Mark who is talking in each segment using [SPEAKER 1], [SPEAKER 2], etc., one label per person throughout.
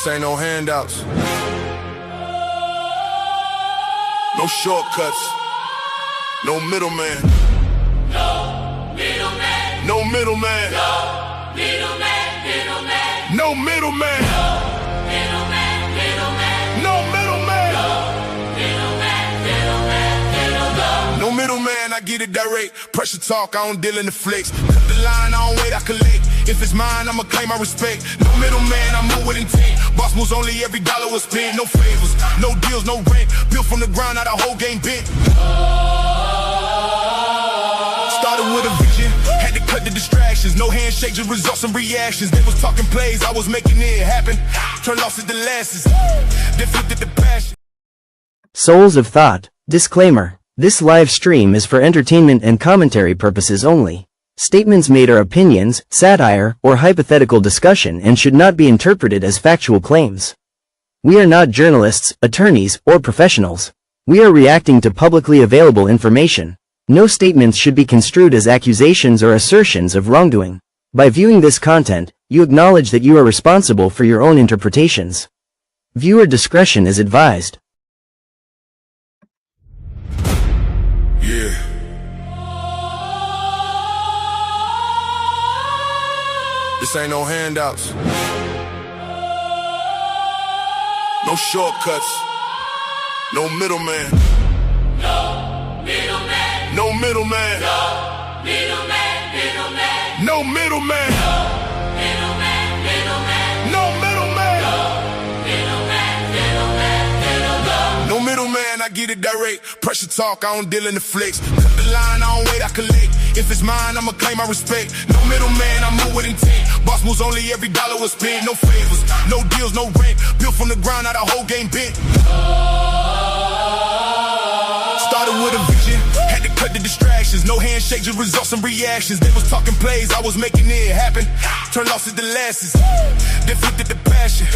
[SPEAKER 1] This ain't no handouts. No shortcuts. No middleman.
[SPEAKER 2] No middleman.
[SPEAKER 1] No middleman.
[SPEAKER 2] No middleman. Middleman.
[SPEAKER 1] No middleman.
[SPEAKER 2] Middleman. Middleman.
[SPEAKER 1] No middleman.
[SPEAKER 2] Middleman. Middleman. Middleman.
[SPEAKER 1] No middleman, I get it direct. Pressure talk, I don't deal in the flex. Cut the line, I don't wait, I collect. If it's mine, I'ma claim my respect. No middleman, I move with intent. Boss moves only, every dollar was spent. No favors, no deals, no rent. Built from the ground, now the whole game bent. Started with a vision, had to cut the distractions. No handshake, just results and reactions. They was talking plays, I was making it happen. Turn losses to losses, then flipped it to passion.
[SPEAKER 3] Souls of Thought. Disclaimer. This live stream is for entertainment and commentary purposes only. Statements made are opinions, satire, or hypothetical discussion and should not be interpreted as factual claims. We are not journalists, attorneys, or professionals. We are reacting to publicly available information. No statements should be construed as accusations or assertions of wrongdoing. By viewing this content, you acknowledge that you are responsible for your own interpretations. Viewer discretion is advised.
[SPEAKER 1] Yeah. This ain't no handouts. No shortcuts. No middleman.
[SPEAKER 2] No middleman.
[SPEAKER 1] No middleman.
[SPEAKER 2] No middleman. Middleman.
[SPEAKER 1] No middleman.
[SPEAKER 2] Middleman. Middleman.
[SPEAKER 1] No middleman.
[SPEAKER 2] Middleman. Middleman. Middleman.
[SPEAKER 1] No middleman, I get it direct. Pressure talk, I don't deal in the flex. Cut the line, I don't wait, I collect. If it's mine, I'ma claim my respect. No middleman, I move with intent. Boss moves only, every dollar was spent. No favors, no deals, no rent. Built from the ground, now the whole game bent. Started with a vision, had to cut the distractions. No handshake, just results and reactions. They was talking plays, I was making it happen. Turn losses to losses, then flipped it to passion.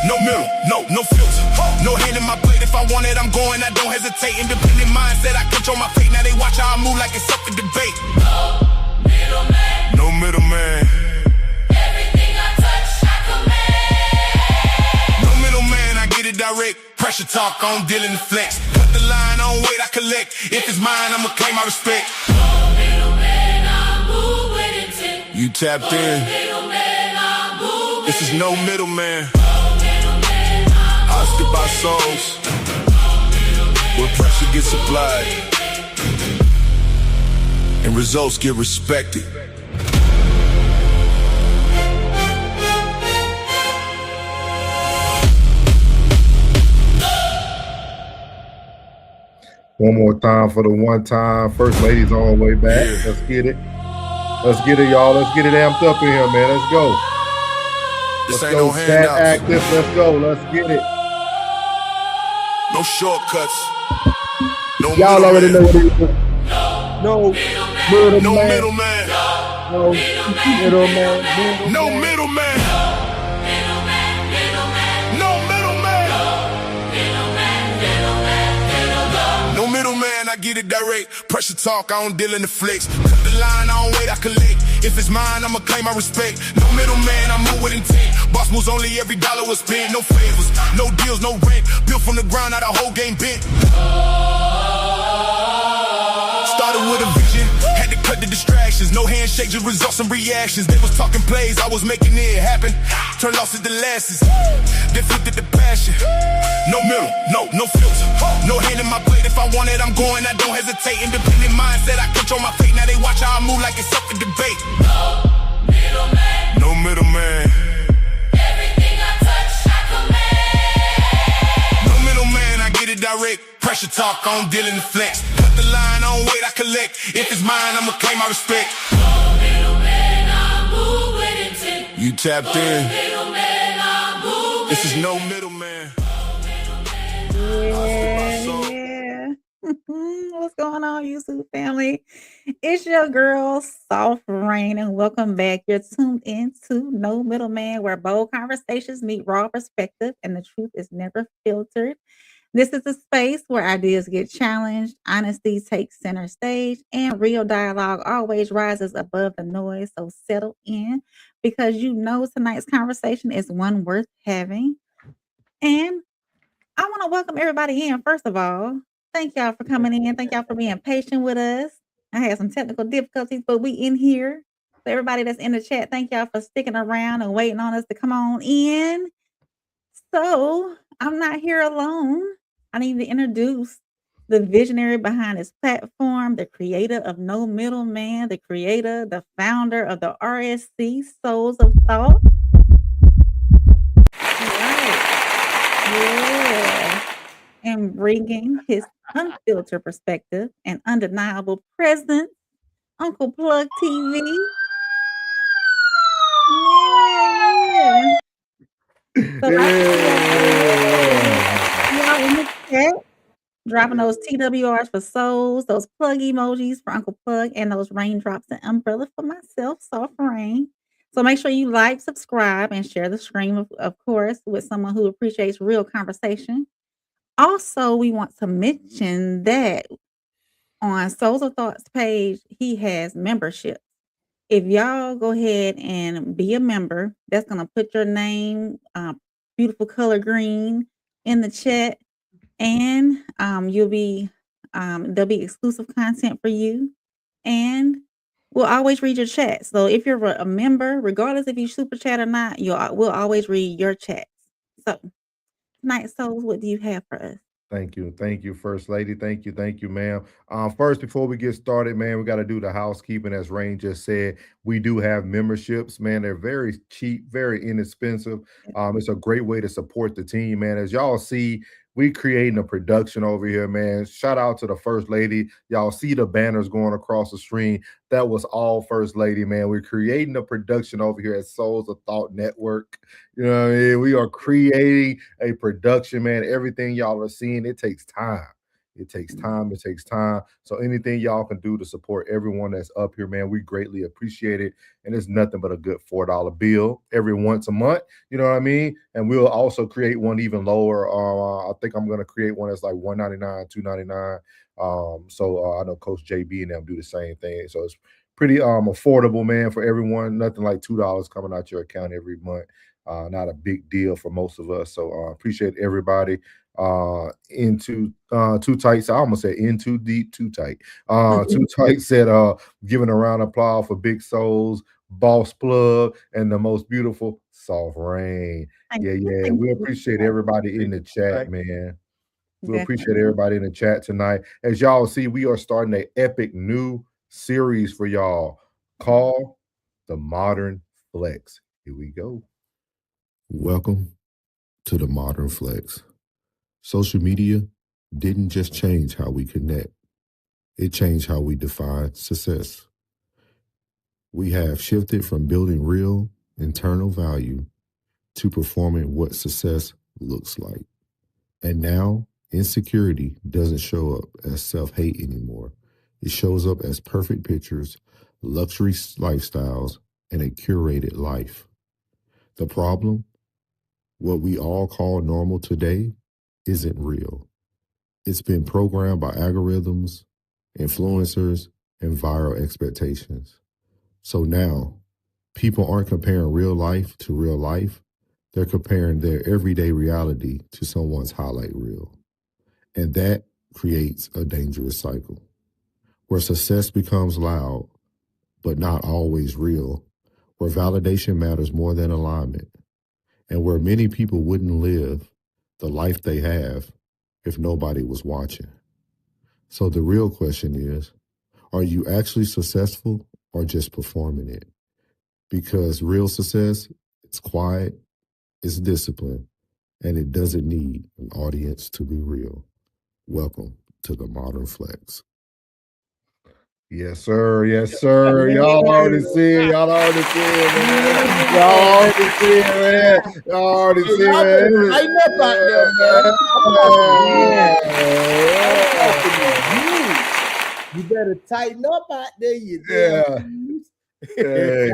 [SPEAKER 1] No middle, no filter. No hand in my plate, if I want it, I'm going, I don't hesitate. Independent mindset, I control my fate. Now they watch how I move like it's up for debate.
[SPEAKER 2] No middleman.
[SPEAKER 1] No middleman.
[SPEAKER 2] Everything I touch, I command.
[SPEAKER 1] No middleman, I get it direct. Pressure talk, I don't deal in the flex. Cut the line, I don't wait, I collect. If it's mine, I'ma claim my respect.
[SPEAKER 2] No middleman, I move with intent.
[SPEAKER 1] You tapped
[SPEAKER 2] No
[SPEAKER 1] in.
[SPEAKER 2] middleman, I move
[SPEAKER 1] This
[SPEAKER 2] with
[SPEAKER 1] is no middleman.
[SPEAKER 2] No middleman, I
[SPEAKER 1] Hosted by souls, where pressure gets applied and results get respected.
[SPEAKER 4] One more time for the one time. First ladies all the way back.
[SPEAKER 1] Yeah.
[SPEAKER 4] Let's get it. Let's get it, y'all. Let's get it amped up in here, man. Let's go.
[SPEAKER 1] This
[SPEAKER 4] Let's
[SPEAKER 1] ain't
[SPEAKER 4] go.
[SPEAKER 1] no
[SPEAKER 4] Stat
[SPEAKER 1] handouts.
[SPEAKER 4] active. Let's go. Let's get it.
[SPEAKER 1] No shortcuts. No
[SPEAKER 4] Y'all already know
[SPEAKER 1] middleman.
[SPEAKER 4] what it is. No middleman.
[SPEAKER 1] No middleman.
[SPEAKER 4] No middleman.
[SPEAKER 1] No middleman. No middleman. No middleman, I get it direct. Pressure talk, I don't deal in the flex. Cut the line, I don't wait, I collect. If it's mine, I'ma claim my respect. No middleman, I move with intent. Boss moves only, every dollar was spent. No favors, no deals, no rent. Built from the ground, now the whole game bent. Started with a vision, had to cut the distractions. No handshake, just results and reactions. They was talking plays, I was making it happen. Turn losses to losses, then flipped it to passion. No middle, no filter. No hand in my plate, if I want it, I'm going, I don't hesitate. Independent mindset, I control my fate. Now they watch how I move like it's up for debate.
[SPEAKER 2] No middleman.
[SPEAKER 1] No middleman.
[SPEAKER 2] Everything I touch, I command.
[SPEAKER 1] No middleman, I get it direct. Pressure talk, I don't deal in the flex. Cut the line, I don't wait, I collect. If it's mine, I'ma claim my respect.
[SPEAKER 2] No middleman, I move with intent.
[SPEAKER 1] You tapped
[SPEAKER 2] No
[SPEAKER 1] in.
[SPEAKER 2] middleman, I move
[SPEAKER 1] This is
[SPEAKER 2] with
[SPEAKER 1] no middleman.
[SPEAKER 5] Yeah. What's going on, YouTube family? It's your girl, Soft Rain, and welcome back. You're tuned into No Middleman, where bold conversations meet raw perspective and the truth is never filtered. This is a space where ideas get challenged, honesty takes center stage, and real dialogue always rises above the noise. So settle in, because you know tonight's conversation is one worth having. And I want to welcome everybody in. First of all, thank y'all for coming in. Thank y'all for being patient with us. I had some technical difficulties, but we in here. So everybody that's in the chat, thank y'all for sticking around and waiting on us to come on in. So I'm not here alone. I need to introduce the visionary behind this platform, the creator of No Middleman, the creator, the founder of the RSC Souls of Thought. All right. Yeah. And bringing his unfiltered perspective and undeniable presence, Uncle Plug TV. Yeah. So I see y'all in the chat dropping those TWRs for souls, those plug emojis for Uncle Plug, and those raindrops and umbrella for myself, soft rain. So make sure you like, subscribe, and share the stream, of course, with someone who appreciates real conversation. Also, we want to mention that on Souls of Thoughts page, he has membership. If y'all go ahead and be a member, that's gonna put your name, beautiful color green, in the chat, and you'll be there'll be exclusive content for you, and we'll always read your chat. So if you're a member, regardless if you super chat or not, we'll always read your chats. So tonight, souls, what do you have for us?
[SPEAKER 4] Thank you, First Lady. Thank you, ma'am. First, before we get started, man, we got to do the housekeeping. As Rain just said, we do have memberships, man. They're very cheap, very inexpensive. It's a great way to support the team, man. As y'all see, we creating a production over here, man. Shout out to the First Lady. Y'all see the banners going across the screen. That was all First Lady, man. We're creating a production over here at Souls of Thought Network. You know what I mean? We are creating a production, man. Everything y'all are seeing, it takes time. It takes time. It takes time. So anything y'all can do to support everyone that's up here, man, we greatly appreciate it. And it's nothing but a good $4 bill every once a month. You know what I mean? And we'll also create one even lower. I think I'm gonna create one that's like $1.99, $2.99. I know Coach JB and them do the same thing. So it's pretty affordable, man, for everyone. Nothing like $2 coming out your account every month. Not a big deal for most of us. So appreciate everybody. Into Too Tight. I almost said in too deep, too tight. Too Tight said giving a round of applause for Big Souls, Boss Plug, and the most beautiful Soft Rain.
[SPEAKER 5] Thank
[SPEAKER 4] Yeah,
[SPEAKER 5] you,
[SPEAKER 4] yeah.
[SPEAKER 5] thank
[SPEAKER 4] We
[SPEAKER 5] you.
[SPEAKER 4] appreciate everybody in the chat, man. We appreciate
[SPEAKER 5] Definitely.
[SPEAKER 4] everybody in the chat tonight. As y'all see, we are starting an epic new series for y'all called The Modern Flex. Here we go. Welcome to The Modern Flex. Social media didn't just change how we connect, it changed how we define success. We have shifted from building real internal value to performing what success looks like. And now, insecurity doesn't show up as self hate anymore. It shows up as perfect pictures, luxury lifestyles, and a curated life. The problem? What we all call normal today isn't real. It's been programmed by algorithms, influencers, and viral expectations. So now, people aren't comparing real life to real life. They're comparing their everyday reality to someone's highlight reel. And that creates a dangerous cycle where success becomes loud, but not always real, where validation matters more than alignment, and where many people wouldn't live the life they have if nobody was watching. So the real question is, are you actually successful or just performing it? Because real success, it's quiet, it's discipline, and it doesn't need an audience to be real. Welcome to the Modern Flex. Yes, sir. Yes, sir. Y'all already see it. Y'all already see it, man. Y'all already see it, man. Y'all already see it, man.
[SPEAKER 6] Tighten up out there, man. You better tighten up out there, you damn.
[SPEAKER 4] Hey,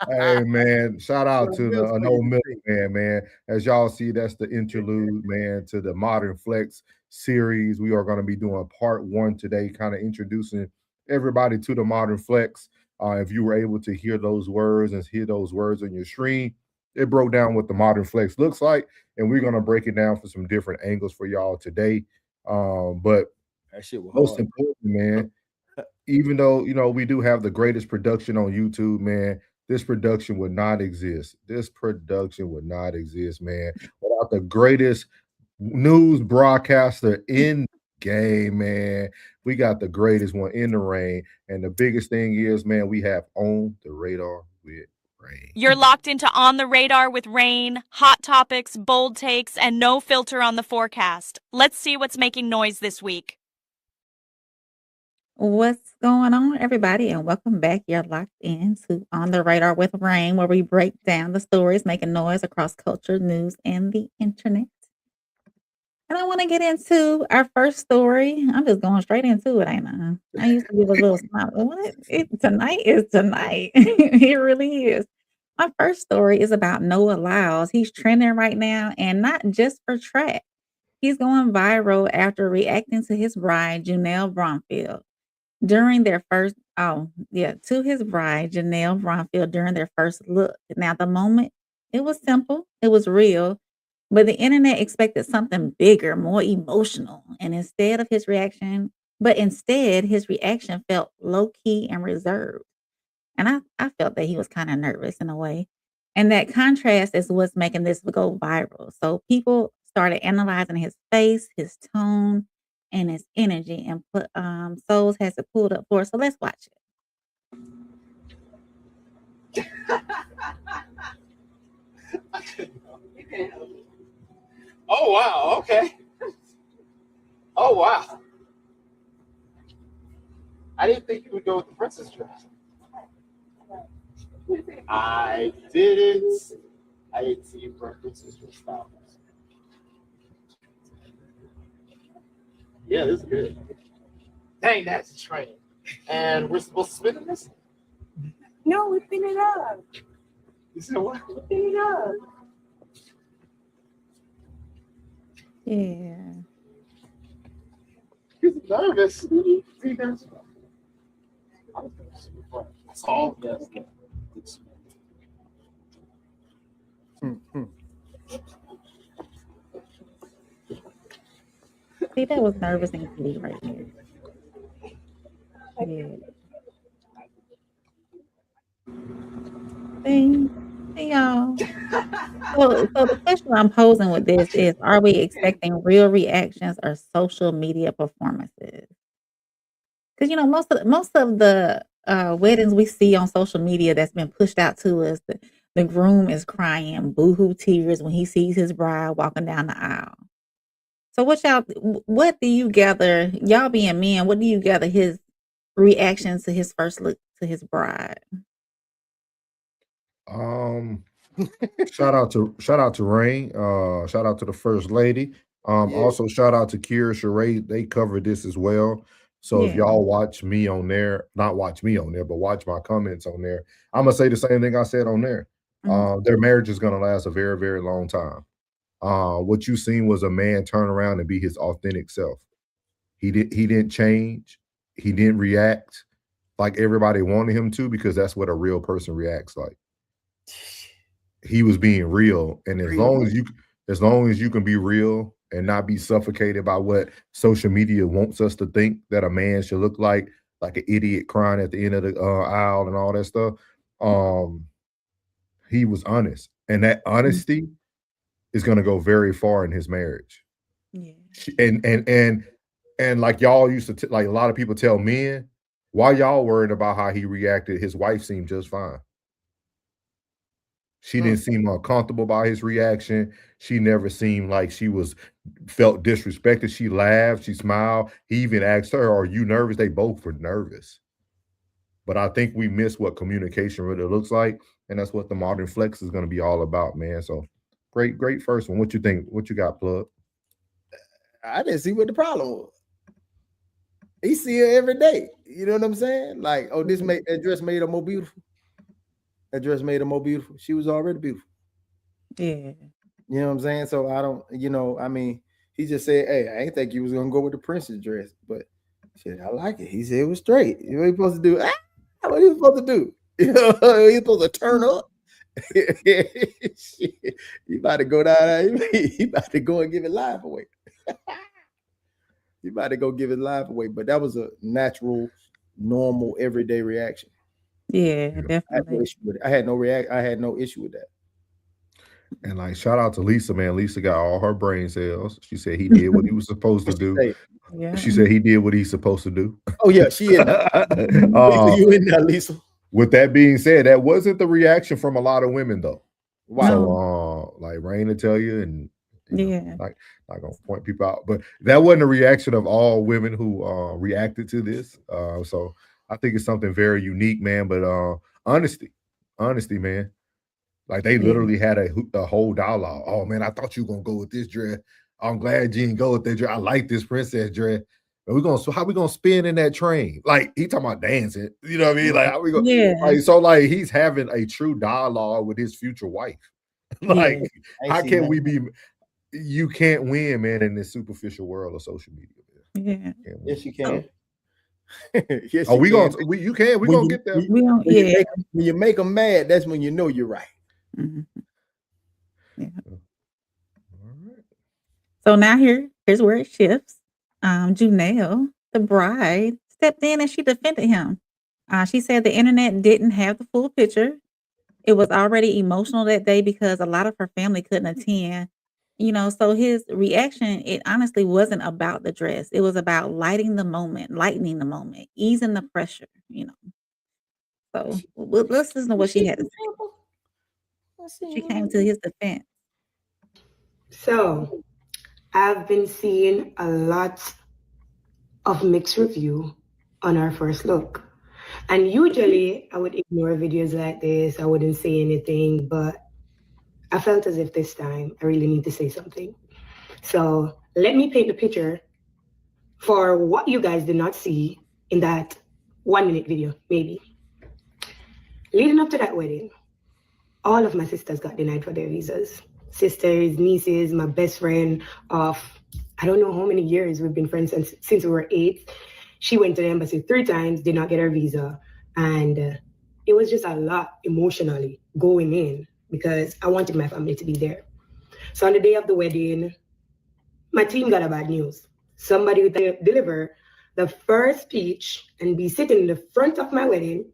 [SPEAKER 4] hey, man. Shout out to the an old middleman, man. As y'all see, that's the interlude, man, to the Modern Flex series. We are going to be doing part one today, kind of introducing everybody to the Modern Flex. If you were able to hear those words and hear those words on your screen, it broke down what the modern flex looks like, and we're gonna break it down for some different angles for y'all today. But
[SPEAKER 6] That shit was
[SPEAKER 4] most
[SPEAKER 6] hard.
[SPEAKER 4] important, man, even though we do have the greatest production on YouTube, man, this production would not exist. This production would not exist, man, without the greatest news broadcaster in game, man. We got the greatest one in the rain. And the biggest thing is, man, we have On the Radar with Rain.
[SPEAKER 7] You're locked into On the Radar with Rain, hot topics, bold takes, and no filter on the forecast. Let's see what's making noise this week.
[SPEAKER 5] What's going on, everybody? And welcome back. You're locked into On the Radar with Rain, where we break down the stories making noise across culture, news, and the internet. And I want to get into our first story. I'm just going straight into it, ain't I? I used to give a little smile. Tonight is tonight. It really is. My first story is about Noah Lyles. He's trending right now, and not just for track. He's going viral after reacting to his bride, Janelle Bromfield, during their first to his bride, Janelle Bromfield, during their first look. Now, the moment, it was simple, it was real, but the internet expected something bigger, more emotional. And instead, his reaction felt low-key and reserved. And I felt that he was kind of nervous in a way. And that contrast is what's making this go viral. So people started analyzing his face, his tone, and his energy, and Souls has it pulled up for us. So let's watch it.
[SPEAKER 8] Oh wow, okay. Oh wow. I didn't think you would go with the princess dress. I didn't see you for a princess dress style. Yeah, this is good. Dang, that's a train. And we're supposed to spin in this?
[SPEAKER 9] No, we spin it up.
[SPEAKER 8] You said what?
[SPEAKER 9] Spin it up.
[SPEAKER 5] Yeah.
[SPEAKER 8] He's nervous. See, there's. That's all. Yes.
[SPEAKER 5] See, that was nervous and giddy right here. Yeah. See y'all. So the question I'm posing with this is: are we expecting real reactions or social media performances? Because most of the weddings we see on social media that's been pushed out to us, the groom is crying boohoo tears when he sees his bride walking down the aisle. So what do you gather, y'all being men, what do you gather his reactions to his first look to his bride?
[SPEAKER 4] Shout out to Rain. Shout out to the first lady. Also shout out to Kira Charade. They covered this as well. So if y'all watch me on there, not watch me on there, but watch my comments on there, I'm gonna say the same thing I said on there. Their marriage is gonna last a very, very long time. What you seen was a man turn around and be his authentic self. He didn't change. He didn't react like everybody wanted him to, because that's what a real person reacts like. He was being real, and as long as you can be real and not be suffocated by what social media wants us to think that a man should look like an idiot crying at the end of the aisle and all that stuff. He was honest, and that honesty is going to go very far in his marriage.
[SPEAKER 5] Yeah.
[SPEAKER 4] And like y'all used to like a lot of people tell men, why y'all worried about how he reacted? His wife seemed just fine. She didn't seem uncomfortable by his reaction. She never seemed like she felt disrespected. She laughed, she smiled. He even asked her, "Are you nervous?" They both were nervous. But I think we miss what communication really looks like, and that's what the modern flex is going to be all about, man. So great first one. What you think? What you got, Plug?
[SPEAKER 6] I didn't see what the problem was. He see her every day. You know what I'm saying? Like, oh, that dress made her more beautiful. That dress made her more beautiful. She was already beautiful.
[SPEAKER 5] Yeah.
[SPEAKER 6] You know what I'm saying? So I don't, he just said, "Hey, I ain't think you was gonna go with the princess dress, but shit, I like it." He said it was straight. You know what you supposed to do? What are you supposed to do? You supposed to turn up? Shit. You about to go down there. You about to go and give his life away. You about to go give his life away. But that was a natural, normal, everyday reaction.
[SPEAKER 5] Yeah,
[SPEAKER 6] I had no
[SPEAKER 5] definitely.
[SPEAKER 6] issue with it. I had no issue with that.
[SPEAKER 4] And like, shout out to Lisa, man. Lisa got all her brain cells. She said he did what he was supposed to do.
[SPEAKER 5] Yeah.
[SPEAKER 4] She said he did what he's supposed to do.
[SPEAKER 6] Oh yeah, she in there. Lisa, you in there, Lisa?
[SPEAKER 4] With that being said, that wasn't the reaction from a lot of women, though.
[SPEAKER 6] Wow.
[SPEAKER 4] So, like Rain to tell you, and
[SPEAKER 5] Yeah.
[SPEAKER 4] like not gonna point people out, but that wasn't the reaction of all women who reacted to this. So I think it's something very unique, man. But honesty, man. Like they literally had a whole dialogue. Oh man, I thought you were gonna go with this dress. I'm glad you didn't go with that dress. I like this princess dress. And how we gonna spin in that train? Like he talking about dancing. You know what I mean? Like how we gonna like he's having a true dialogue with his future wife. Like how can we be? You can't win, man, in this superficial world of social media.
[SPEAKER 5] Yeah.
[SPEAKER 6] Yes, you can.
[SPEAKER 4] Yes, you can. You can. We're gonna get there.
[SPEAKER 6] When you make them mad, that's when you know you're right.
[SPEAKER 5] Mm-hmm. Yeah. So now here's where it shifts. Janelle, the bride, stepped in and she defended him. She said the internet didn't have the full picture. It was already emotional that day because a lot of her family couldn't attend. So his reaction, it honestly wasn't about the dress. It was about lightening the moment, easing the pressure, So let's listen to what she had to say. She came to his defense.
[SPEAKER 9] So I've been seeing a lot of mixed review on our first look. And usually I would ignore videos like this. I wouldn't say anything, but I felt as if this time I really need to say something. So let me paint the picture for what you guys did not see in that 1 minute video, maybe. Leading up to that wedding, all of my sisters got denied for their visas. Sisters, nieces, my best friend of, I don't know how many years we've been friends since we were 8. She went to the embassy 3 times, did not get her visa. And it was just a lot emotionally going in because I wanted my family to be there. So on the day of the wedding, my team got a bad news. Somebody would deliver the first speech and be sitting in the front of my wedding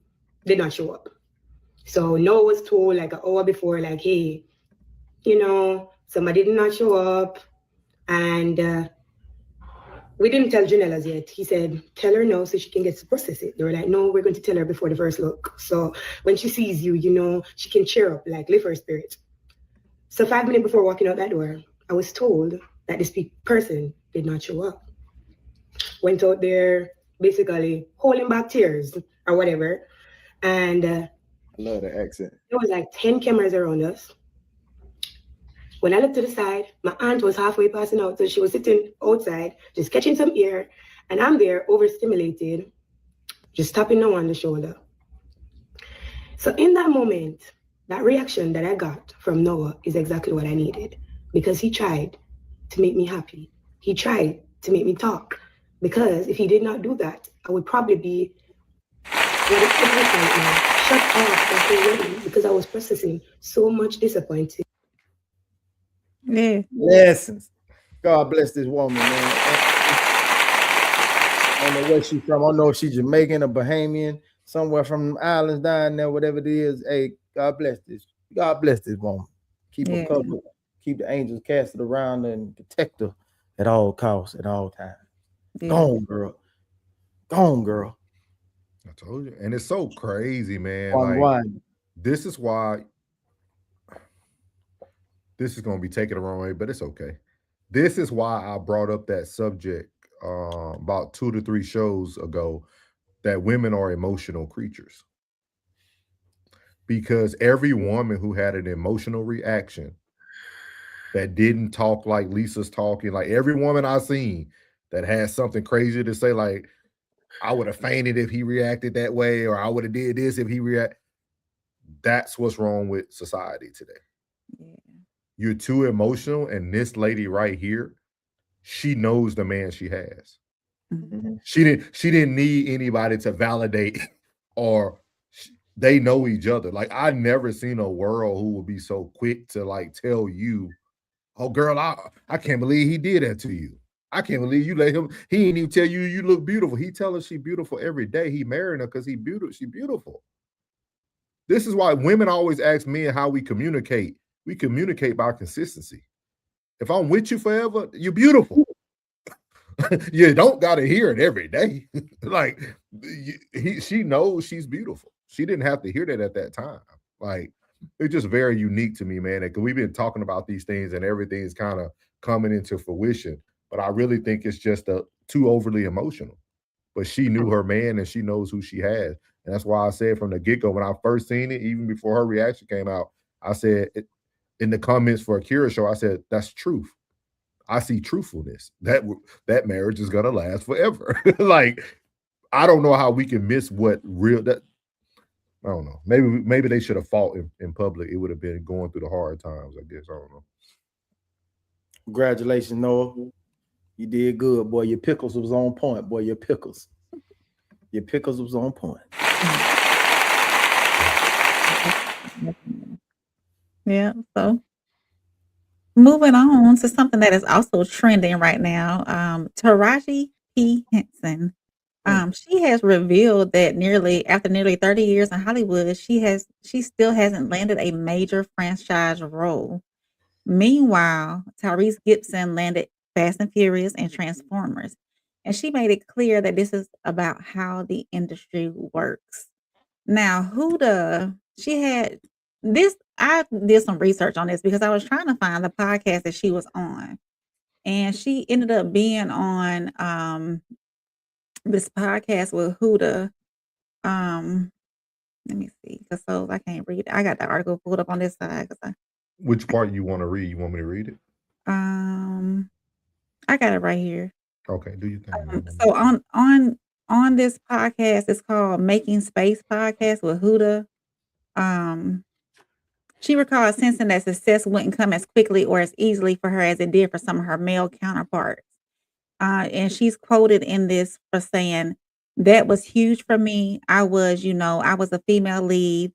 [SPEAKER 9] did not show up. So Noah was told like an hour before, like, hey, somebody did not show up. And we didn't tell Janella's yet. He said, tell her no so she can get to process it. They were like, no, we're going to tell her before the first look. So when she sees you, she can cheer up, like lift her spirit. So 5 minutes before walking out that door, I was told that this person did not show up. Went out there basically holding back tears or whatever. And
[SPEAKER 6] I love the accent.
[SPEAKER 9] There was like 10 cameras around us. When I looked to the side, my aunt was halfway passing out. So she was sitting outside, just catching some air. And I'm there overstimulated, just tapping her on the shoulder. So in that moment, that reaction that I got from Noah is exactly what I needed. Because he tried to make me happy. He tried to make me talk. Because if he did not do that, I would probably be shut off already because I was processing so much disappointment.
[SPEAKER 5] Yeah.
[SPEAKER 6] Lessons. God bless this woman, man. I don't know where she's from. I don't know if she's Jamaican or Bahamian, somewhere from the islands down there, whatever it is. Hey, God bless this. God bless this woman. Keep her covered. Keep the angels casted around her and protect her at all costs, at all times. Yeah. Go on, girl. Go on, girl.
[SPEAKER 4] I told you. And it's so crazy, man. This is why this is going to be taken the wrong way, but it's okay. This is why I brought up that subject about 2 to 3 shows ago, that women are emotional creatures. Because every woman who had an emotional reaction that didn't talk like Lisa's talking, like every woman I've seen that has something crazy to say, like, I would have fainted if he reacted that way, or I would have did this if he reacted. That's what's wrong with society today. Yeah. You're too emotional, and this lady right here, she knows the man she has. Mm-hmm. She didn't need anybody to validate or they know each other. Like I never seen a world who would be so quick to like tell you, "Oh, girl, I can't believe he did that to you. I can't believe you let him. He didn't even tell you you look beautiful. He tell her she beautiful every day. He married her because he beautiful. She beautiful. This is why women always ask men how we communicate. We communicate by consistency. If I'm with you forever, you're beautiful. You don't got to hear it every day. Like she knows she's beautiful. She didn't have to hear that at that time. Like it's just very unique to me, man. Because we've been talking about these things and everything's kind of coming into fruition. But I really think it's just too overly emotional. But she knew her man and she knows who she has. And that's why I said from the get-go, when I first seen it, even before her reaction came out, I said in the comments for Akira show, I said, that's truth. I see truthfulness. That marriage is gonna last forever. Like, I don't know how we can miss what real that I don't know. Maybe they should have fought in public. It would have been going through the hard times, I guess. I don't know.
[SPEAKER 6] Congratulations, Noah. You did good, boy. Your pickles was on point, boy. Your pickles was on point.
[SPEAKER 5] Yeah. So moving on to something that is also trending right now. Taraji P. Henson. She has revealed that after nearly 30 years in Hollywood, she still hasn't landed a major franchise role. Meanwhile, Tyrese Gibson landed Fast and Furious and Transformers. And she made it clear that this is about how the industry works. Now, I did some research on this because I was trying to find the podcast that she was on. And she ended up being on this podcast with Huda. Let me see, because I can't read it. I got the article pulled up on this side because
[SPEAKER 4] Which part you want to read? You want me to read it?
[SPEAKER 5] I got it right here.
[SPEAKER 4] Okay, do you think?
[SPEAKER 5] So on this podcast, it's called Making Space Podcast with Huda. She recalls sensing that success wouldn't come as quickly or as easily for her as it did for some of her male counterparts. And she's quoted in this for saying, that was huge for me. I was a female lead.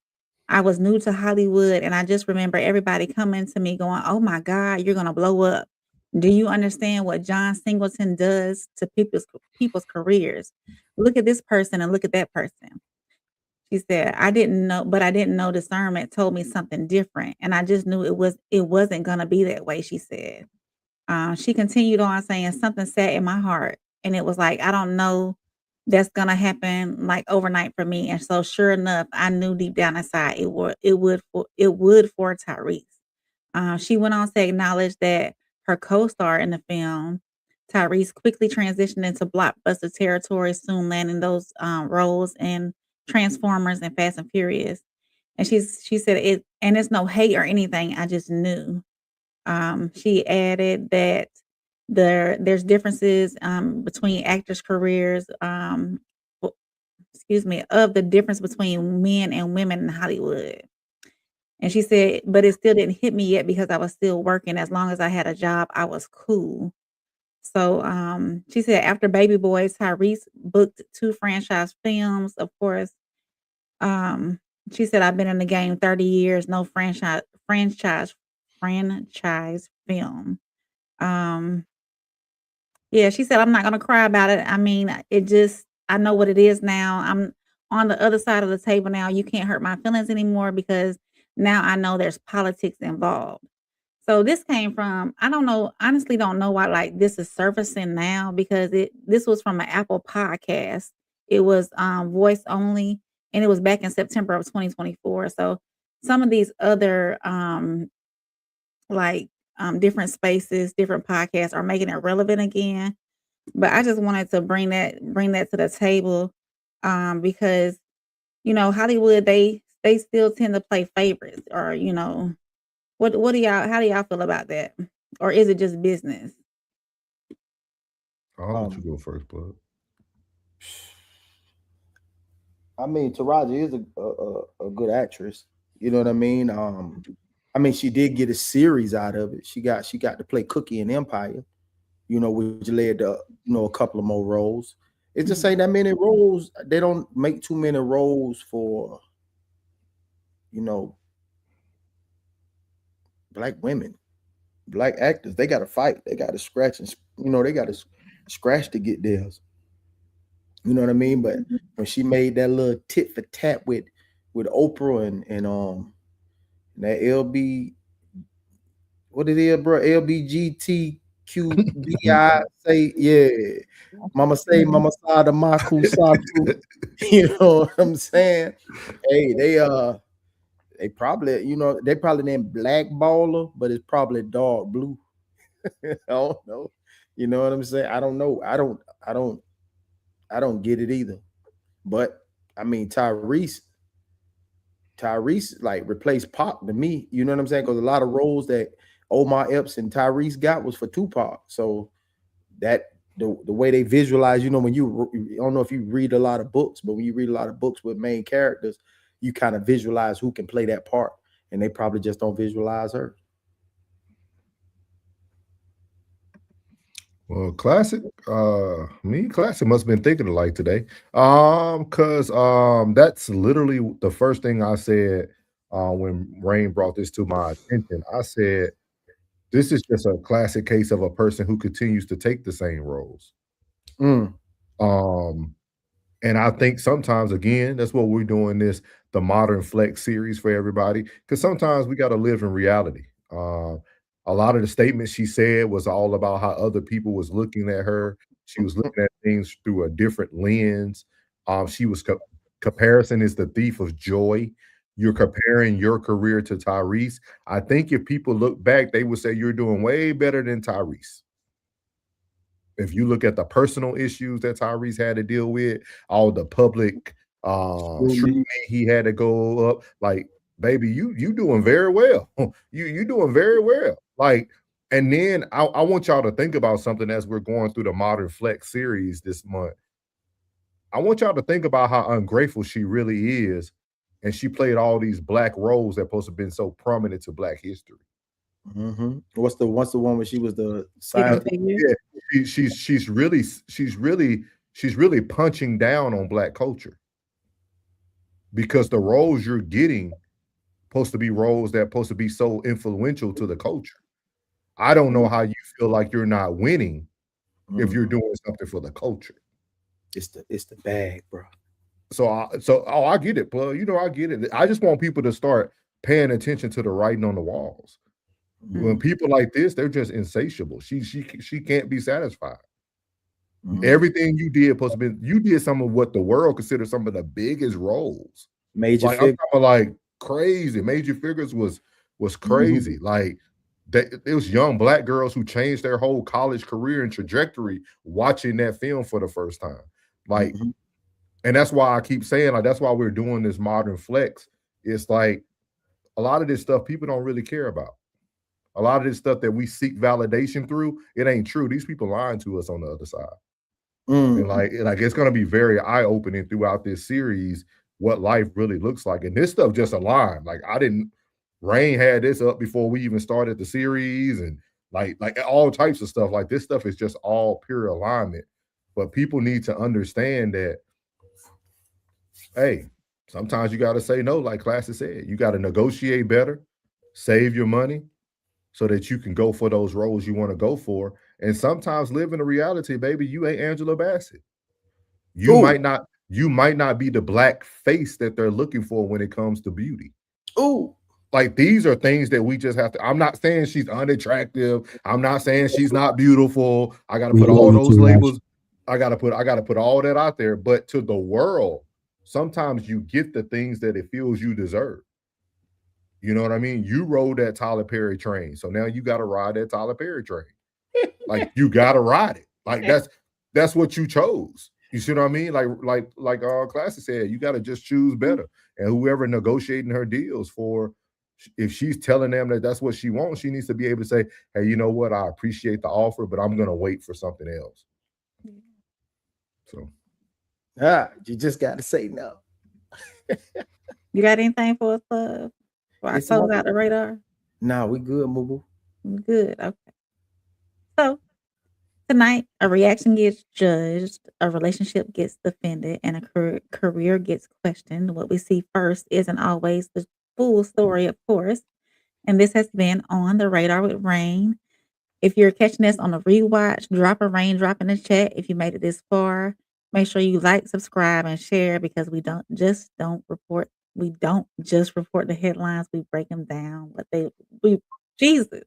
[SPEAKER 5] I was new to Hollywood. And I just remember everybody coming to me going, oh my God, you're going to blow up. Do you understand what John Singleton does to people's careers? Look at this person and look at that person. She said, I didn't know discernment told me something different. And I just knew it wasn't going to be that way, she said. She continued on saying something sat in my heart. And it was like, I don't know that's going to happen like overnight for me. And so sure enough, I knew deep down inside it would for Tyrese. She went on to acknowledge that her co-star in the film, Tyrese, quickly transitioned into blockbuster territory, soon landing those roles in Transformers and Fast and Furious. And she said it, and it's no hate or anything. I just knew. She added that there's differences between actors' careers. Of the difference between men and women in Hollywood. And she said, but it still didn't hit me yet because I was still working. As long as I had a job, I was cool. So she said after Baby Boys, Tyrese booked 2 franchise films. Of course, she said, I've been in the game 30 years, no franchise film. Yeah, she said, I'm not gonna cry about it. I mean, I know what it is now. I'm on the other side of the table now. You can't hurt my feelings anymore because now I know there's politics involved. So this came from, I don't know, honestly don't know why like this is surfacing now because this was from an Apple podcast. It was voice only and it was back in September of 2024. So some of these other different spaces, different podcasts are making it relevant again. But I just wanted to bring that to the table because Hollywood they still tend to play favorites or what do y'all how do y'all feel about that? Or is it just business?
[SPEAKER 4] I'll let you go first, bud.
[SPEAKER 6] I mean, Taraji is a good actress. You know what I mean? She did get a series out of it. She got to play Cookie in Empire, which led to a couple of more roles. It's just ain't that many roles. They don't make too many roles for you know, black women, black actors, they got to fight. They got to scratch and they got to scratch to get theirs. You know what I mean? But when she made that little tit for tat with Oprah and that LB, what it is, bro? LBGTQBI say, yeah. Mama say, Mama Sada Maku Saku. You know what I'm saying? Hey, they probably, they probably named Black Baller, but it's probably dark blue. I don't know. You know what I'm saying? I don't know. I don't get it either. But I mean, Tyrese like replaced Pac to me. You know what I'm saying? Because a lot of roles that Omar Epps and Tyrese got was for Tupac. So that the way they visualize, when I don't know if you read a lot of books, but when you read a lot of books with main characters, you kind of visualize who can play that part, and they probably just don't visualize her.
[SPEAKER 4] Well, classic. Classic must have been thinking alike today. Cause that's literally the first thing I said when Rain brought this to my attention. I said, this is just a classic case of a person who continues to take the same roles.
[SPEAKER 6] Mm.
[SPEAKER 4] And I think sometimes, again, that's what we're doing the Modern Flex series for everybody, because sometimes we got to live in reality. A lot of the statements she said was all about how other people was looking at her. She was looking at things through a different lens. She was comparison is the thief of joy. You're comparing your career to Tyrese. I think if people look back, they would say you're doing way better than Tyrese. If you look at the personal issues that Tyrese had to deal with, all the public scrutiny he had to go up, like, baby, you doing very well. You doing very well. Like, and then I want y'all to think about something as we're going through the Modern Flex series this month. I want y'all to think about how ungrateful she really is. And she played all these black roles that supposed to have been so prominent to black history.
[SPEAKER 6] Mm-hmm. What's the one where she was the side?
[SPEAKER 4] Yeah, she's really punching down on black culture, because the roles you're getting supposed to be roles that supposed to be so influential to the culture. I don't know how you feel like you're not winning if you're doing something for the culture.
[SPEAKER 6] It's the bag, bro.
[SPEAKER 4] I get it, bro. I get it. I just want people to start paying attention to the writing on the walls. When people like this, they're just insatiable. She can't be satisfied. Everything you did supposed to be, you did some of what the world considers some of the biggest roles.
[SPEAKER 6] Major
[SPEAKER 4] I'm talking like crazy. Major Figures was crazy. Like it was young black girls who changed their whole college career and trajectory watching that film for the first time. Like, and that's why I keep saying, like, that's why we're doing this Modern Flex. It's like a lot of this stuff people don't really care about. A lot of this stuff that we seek validation through, it ain't true. These people lying to us on the other side. And like it's going to be very eye-opening throughout this series what life really looks like. And this stuff just aligned. Like Rain had this up before we even started the series, and like all types of stuff. Like this stuff is just all pure alignment. But people need to understand that, hey, sometimes you got to say no, like Classy said. You got to negotiate better, save your money, so that you can go for those roles you want to go for. And sometimes live in the reality, baby, you ain't Angela Bassett. You might not be the black face that they're looking for when it comes to beauty. Like these are things that we just have to. I'm not saying she's unattractive. I'm not saying she's not beautiful. I gotta put all those labels. I gotta put all that out there. But to the world, sometimes you get the things that it feels you deserve. You know what I mean? You rode that Tyler Perry train. So now you got to ride that Tyler Perry train. Like you got to ride it. Like that's what you chose. You see what I mean? Like Classy said, you got to just choose better. And whoever negotiating her deals for, if she's telling them that that's what she wants, she needs to be able to say, hey, you know what? I appreciate the offer, but I'm going to wait for something else. So.
[SPEAKER 6] You just got to say no.
[SPEAKER 5] You got anything for us, before I close out the radar?
[SPEAKER 6] Nah, we good, Moo.
[SPEAKER 5] Good. Okay. So tonight, a reaction gets judged, a relationship gets defended, and a career gets questioned. What we see first isn't always the full story, of course. And this has been On the Radar with Rain. If you're catching us on a rewatch, drop a raindrop in the chat if you made it this far. Make sure you like, subscribe, and share because we don't just report the headlines, we break them down we Jesus.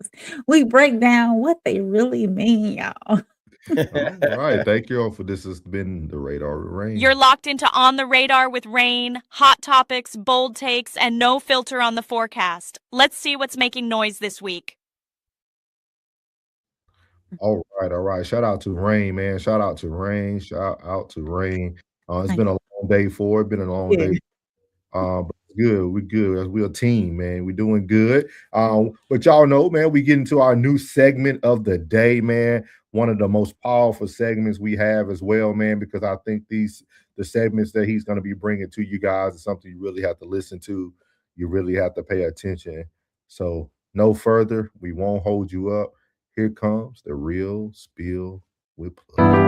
[SPEAKER 5] We break down what they really mean, y'all.
[SPEAKER 4] All right. Thank you all for this. Has been the Radar with Rain.
[SPEAKER 7] You're locked into On the Radar with Rain, hot topics, bold takes, and no filter on the forecast. Let's see what's making noise this week.
[SPEAKER 4] All right. Shout out to Rain, man. Shout out to Rain. It's been a long day for it. Been a long day. But it's good. We're good. We're a team, man. We're doing good. But y'all know, man, we get into our new segment of the day, man. One of the most powerful segments we have as well, man, because I think the segments that he's going to be bringing to you guys is something you really have to listen to. You really have to pay attention. So no further. We won't hold you up. Here comes the real spill with Plug.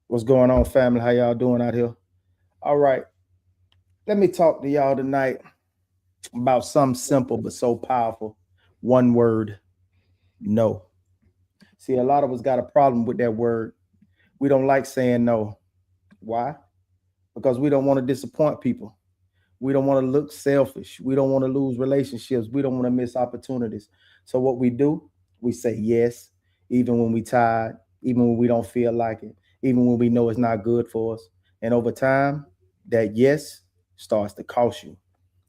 [SPEAKER 6] What's going on, family? How y'all doing out here? All right. Let me talk to y'all tonight about something simple but so powerful. One word, no. See, a lot of us got a problem with that word. We don't like saying no. Why? Because we don't want to disappoint people. We don't want to look selfish. We don't want to lose relationships. We don't want to miss opportunities. So what we do, we say yes, even when we're tired, even when we don't feel like it, even when we know it's not good for us. And over time, that yes starts to cost you.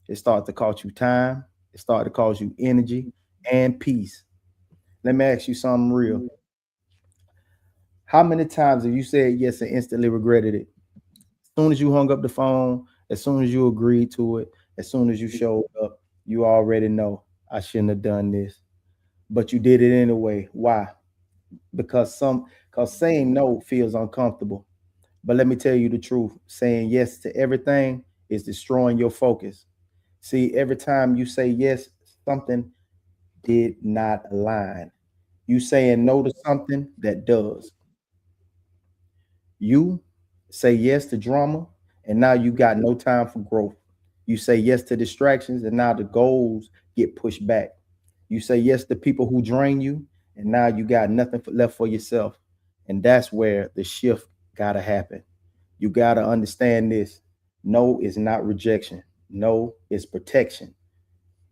[SPEAKER 6] It starts to cost you time. It starts to cost you energy and peace. Let me ask you something real. How many times have you said yes and instantly regretted it? As soon as you hung up the phone, as soon as you agreed to it, as soon as you showed up, you already know I shouldn't have done this. But you did it anyway. Why? Because saying no feels uncomfortable. But let me tell you the truth. Saying yes to everything is destroying your focus. See, every time you say yes, something did not align. You saying no to something that does. You say yes to drama, and now you got no time for growth. You say yes to distractions, and now the goals get pushed back. You say yes to people who drain you, and now you got nothing left for yourself. And that's where the shift got to happen. You got to understand this. No is not rejection. No is protection.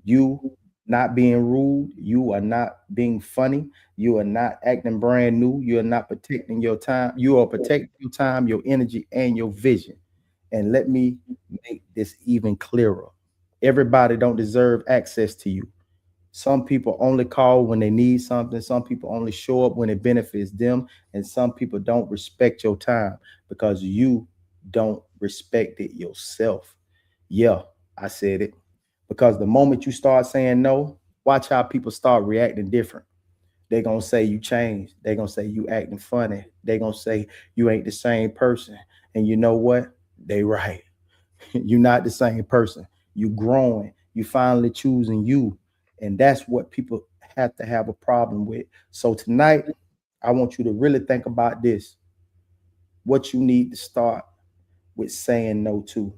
[SPEAKER 6] You not being rude, you are not being funny, you are not acting brand new, you are not protecting your time, you are protecting your time, your energy, and your vision. And let me make this even clearer. Everybody don't deserve access to you. Some people only call when they need something. Some people only show up when it benefits them. And some people don't respect your time because you don't respect it yourself. Yeah, I said it. Because the moment you start saying no, watch how people start reacting different. They're going to say you changed. They're going to say you acting funny. They're going to say you ain't the same person. And you know what? They right. You're not the same person. You growing. You finally choosing you. And that's what people have to have a problem with. So tonight, I want you to really think about this. What you need to start with saying no to.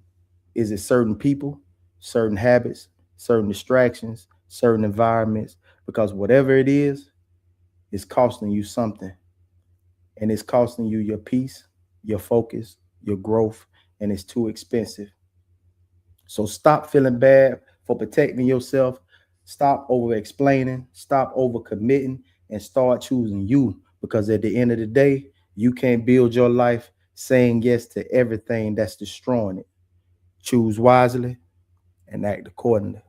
[SPEAKER 6] Is it certain people, certain habits, certain distractions, certain environments? Because whatever it is, it's costing you something. And it's costing you your peace, your focus, your growth, and it's too expensive. So stop feeling bad for protecting yourself. Stop over explaining, stop over committing, and start choosing you. Because at the end of the day, you can't build your life saying yes to everything that's destroying it. Choose wisely and act accordingly.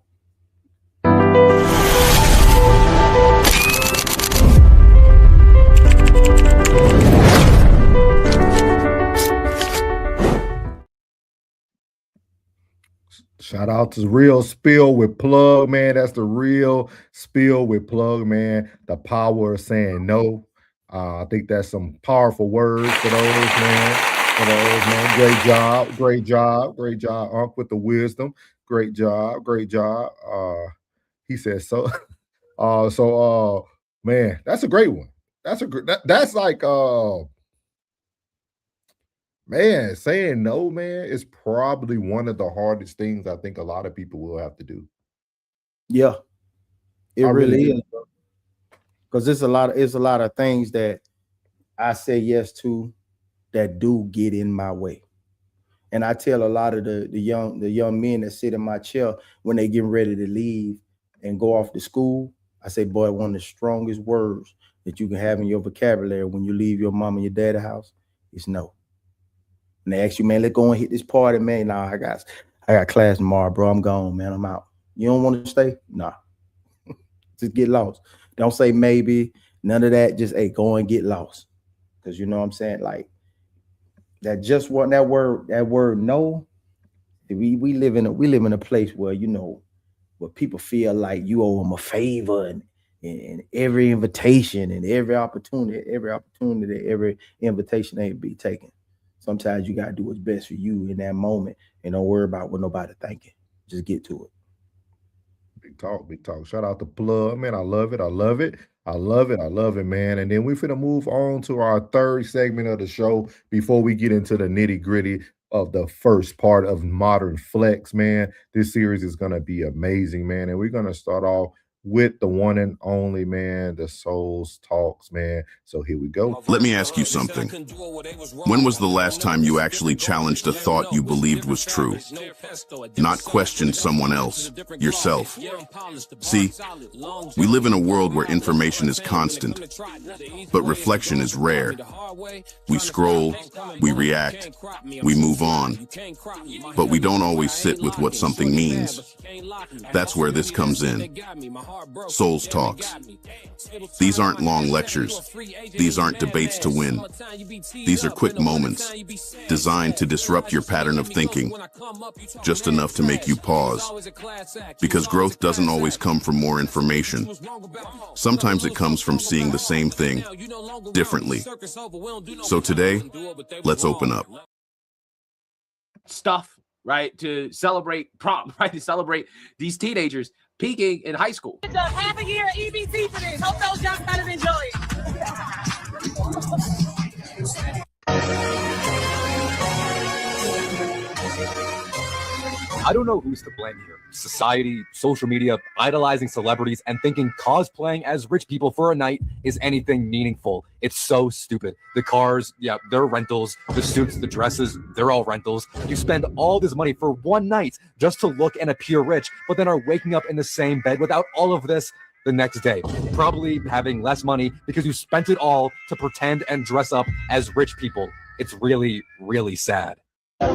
[SPEAKER 4] Shout out to Real Spill with Plug, man. That's the Real Spill with Plug, man. The power of saying no. I think that's some powerful words for those, man. Great job, Unc, with the wisdom. Great job. He said so. Man, that's a great one. That's that's like man, saying no, man, is probably one of the hardest things I think a lot of people will have to do.
[SPEAKER 6] Yeah, it
[SPEAKER 4] I really
[SPEAKER 6] really
[SPEAKER 4] do.
[SPEAKER 6] is, because it's a lot of things that I say yes to that do get in my way. And I tell a lot of the young men that sit in my chair when they getting ready to leave and go off to school, I say, boy, one of the strongest words that you can have in your vocabulary when you leave your mom and your dad's house is no. And they ask you, man, let's go and hit this party, man. Nah, I got class tomorrow, bro. I'm gone, man. I'm out. You don't want to stay? Nah. Just get lost. Don't say maybe, none of that. Just hey, go and get lost. Because you know what I'm saying? Like that just what that word no. We live in a place where, you know, where people feel like you owe them a favor, and every invitation and every invitation ain't be taken. Sometimes you gotta do what's best for you in that moment and don't worry about what nobody thinking. Just get to it.
[SPEAKER 4] Big talk, big talk. Shout out to Plug, man. I love it. I love it. I love it. I love it, man. And then we're finna move on to our third segment of the show before we get into the nitty-gritty of the first part of Modern Flex, man. This series is gonna be amazing, man. And we're gonna start off with the one and only, man, the Souls Talks, man. So here we go.
[SPEAKER 1] Let me ask you something. When was the last time you actually challenged a thought you believed was true? Not questioned someone else, yourself. See, we live in a world where information is constant, but reflection is rare. We scroll, we react, we move on, but we don't always sit with what something means. That's where this comes in. Souls Talks. These aren't long lectures. These aren't debates to win. These are quick moments, designed to disrupt your pattern of thinking, just enough to make you pause. Because growth doesn't always come from more information. Sometimes it comes from seeing the same thing differently. So today, let's open up.
[SPEAKER 10] Stuff, right, to celebrate prom, right, to celebrate these teenagers peaking in high school.
[SPEAKER 11] It's a half a year EBT for this. Hope those young fellas enjoy it.
[SPEAKER 12] I don't know who's to blame here. Society, social media, idolizing celebrities, and thinking cosplaying as rich people for a night is anything meaningful. It's so stupid. The cars, yeah, they're rentals. The suits, the dresses, they're all rentals. You spend all this money for one night just to look and appear rich, but then are waking up in the same bed without all of this the next day, probably having less money because you spent it all to pretend and dress up as rich people. It's really, really sad.
[SPEAKER 13] So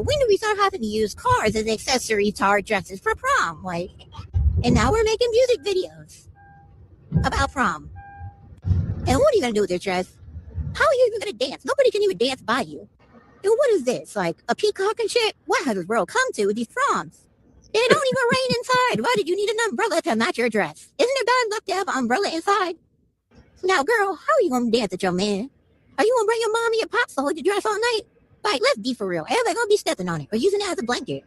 [SPEAKER 13] when do we start having to use cars as accessories to our dresses for prom? Like, and now we're making music videos about prom. And what are you gonna do with your dress? How are you even gonna dance? Nobody can even dance by you. And what is this? Like a peacock and shit? What has this world come to with these proms? They don't even rain inside. Why did you need an umbrella to match your dress? Isn't it bad luck to have an umbrella inside? Now, girl, how are you gonna dance with your man? Are you gonna bring your mom and your pops to hold your dress all night? Like, let's be for real. Everybody gonna be stepping on it or using it as a blanket.